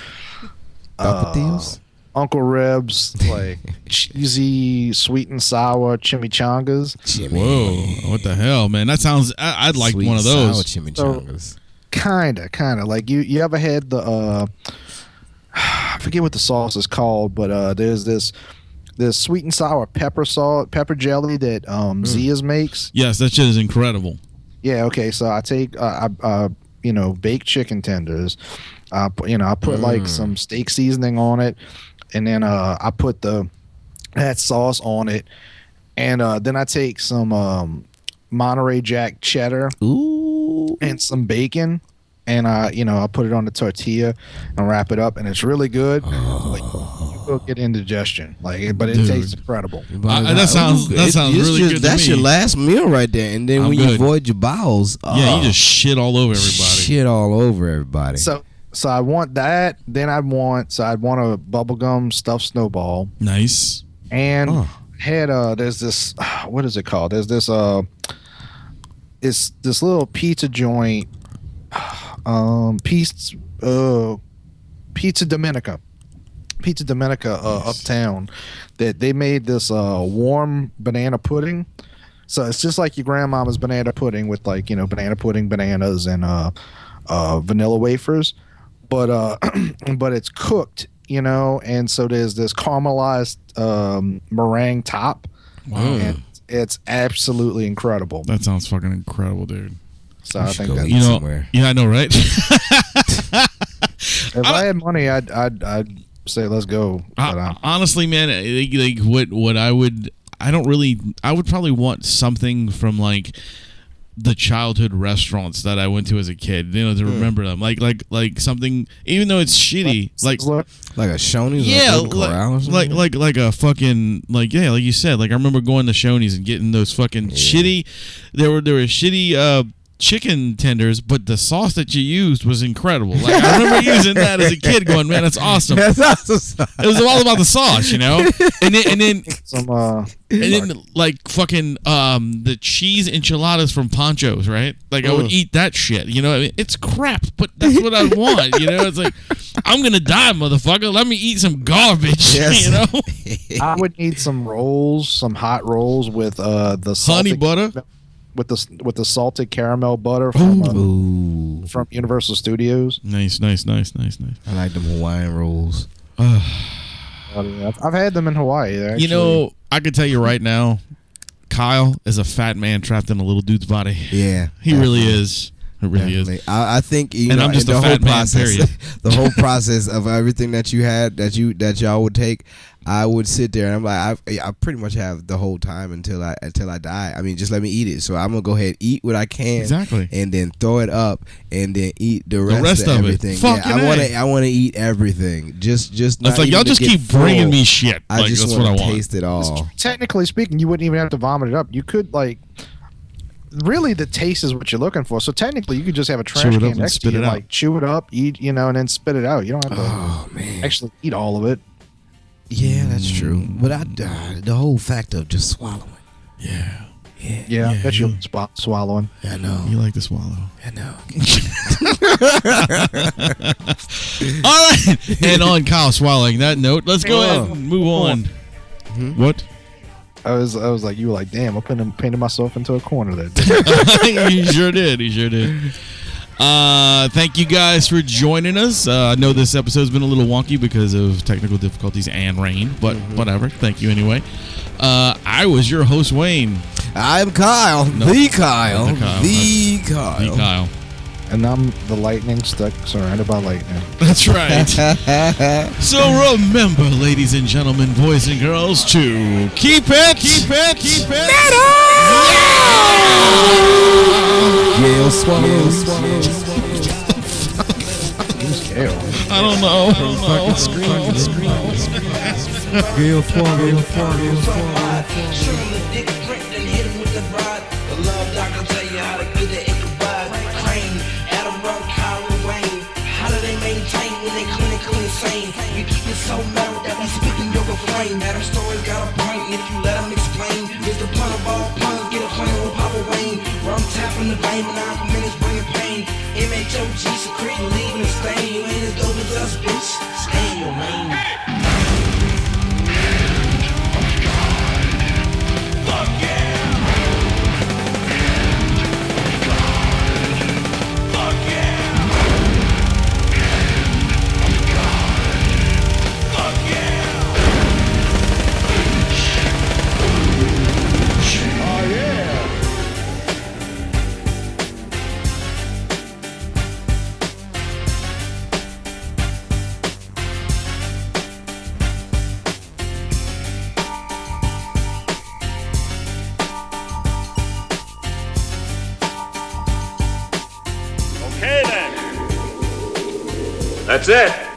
Tapatios? Uncle Reb's, like cheesy, sweet and sour chimichangas. Whoa, what the hell, man? That sounds. I'd like Sweet one of and sour those. chimichangas. Kinda. Like you ever had the I forget what the sauce is called, but there's this sweet and sour pepper jelly that Zia's makes. Yes, that shit is incredible. Yeah, okay. So I take baked chicken tenders. I put like some steak seasoning on it, and then I put that sauce on it, and then I take some Monterey Jack cheddar Ooh. and some bacon, and I put it on the tortilla and wrap it up, and it's really good. But you will get indigestion, but it Dude. tastes incredible. That sounds really good to That's me. your last meal right there, and then I'm when you good. avoid your bowels, Yeah, you just shit all over everybody. shit all over everybody. So I want that. Then I'd want a bubblegum stuffed snowball, Nice. and had there's this what is it called? There's this it's this little pizza joint, Pizza Dominica uptown, that they made this warm banana pudding. So it's just like your grandmama's banana pudding with banana pudding, bananas, and vanilla wafers, but but it's cooked, and so there's this caramelized meringue top. Wow. And it's absolutely incredible. That sounds fucking incredible, dude. So I think go that eat somewhere. Yeah, I know, right? if I had money, I'd say let's go. But, Honestly, man, what I would probably want something from like the childhood restaurants that I went to as a kid. You know, to remember them, like something, even though it's shitty, like a Shoney's. yeah, or a Corral or something? like a fucking like you said. Like I remember going to Shoney's and getting those fucking shitty. There were shitty chicken tenders, but the sauce that you used was incredible. Like I remember using that as a kid, going, man, that's awesome. That's awesome. It was all about the sauce, you know. And then some like fucking the cheese enchiladas from Pancho's, right? Like I would eat that shit, you know. I mean, it's crap, but that's what I want, you know. It's like I'm gonna die, motherfucker. Let me eat some garbage, Yes. you know. I would need some rolls, some hot rolls with the Honey salted butter. with the salted caramel butter from Ooh. from Universal Studios. Nice. I like them Hawaiian rolls. I've had them in Hawaii. They're You actually- know, I can tell you right now, Kyle is a fat man trapped in a little dude's body. Yeah. He really is. It really is. Definitely. I think you And know, I'm just in a the fat whole man, process, period. the whole process of everything that you had that y'all would take, I would sit there and I'm like, I pretty much have the whole time until I die. I mean, just let me eat it. So I'm gonna go ahead and eat what I can, Exactly. and then throw it up and then eat the rest of of it. everything. Fucking I want to eat everything. Just It's not like y'all even to just get keep full. bringing me shit. I Like just that's what I want to want. taste it all. technically speaking, you wouldn't even have to vomit it up. You could like. Really, the taste is what you're looking for. So technically, you could just have a trash Chew it up can and next to spit you, it out. like chew it up, eat, and then spit it out. You don't have to Oh man. actually eat all of it. Yeah, that's true. But the whole fact of just swallowing. Yeah. Yeah, I bet you swallowing. I know. You like to swallow. I know. All right. And on Kyle swallowing that note, let's go ahead and move on. What? I was like, you were like, damn, I painted myself into a corner there. You sure did. Thank you guys for joining us. I know this episode's been a little wonky because of technical difficulties and rain, but whatever. Thank you anyway. I was your host, Wayne. I'm Kyle. No. The Kyle. The Kyle. The Kyle. The Kyle. And I'm the lightning stuck surrounded by lightning. That's right. So remember, ladies and gentlemen, boys and girls, to keep it metal! Gail swallow. Who's Kale? I don't know. Gail swallow. Show him the dick print and hit him with the rod. The love doctor tell you how to get the Ichabod. Crane, Adam Rock, Kyle and Wayne. How do they maintain when they clinically insane? You keep it so metal that we speaking your refrain. Adam Story's got a point if you let him explain. It's the pun of all puns, get a plan with Papa Wayne. Rum tapping the vein, and I'm minutes bringing pain. MHOG secreting, leaving a stain. You ain't as dope as us, bitch. Stay in your lane. Okay then. That's it.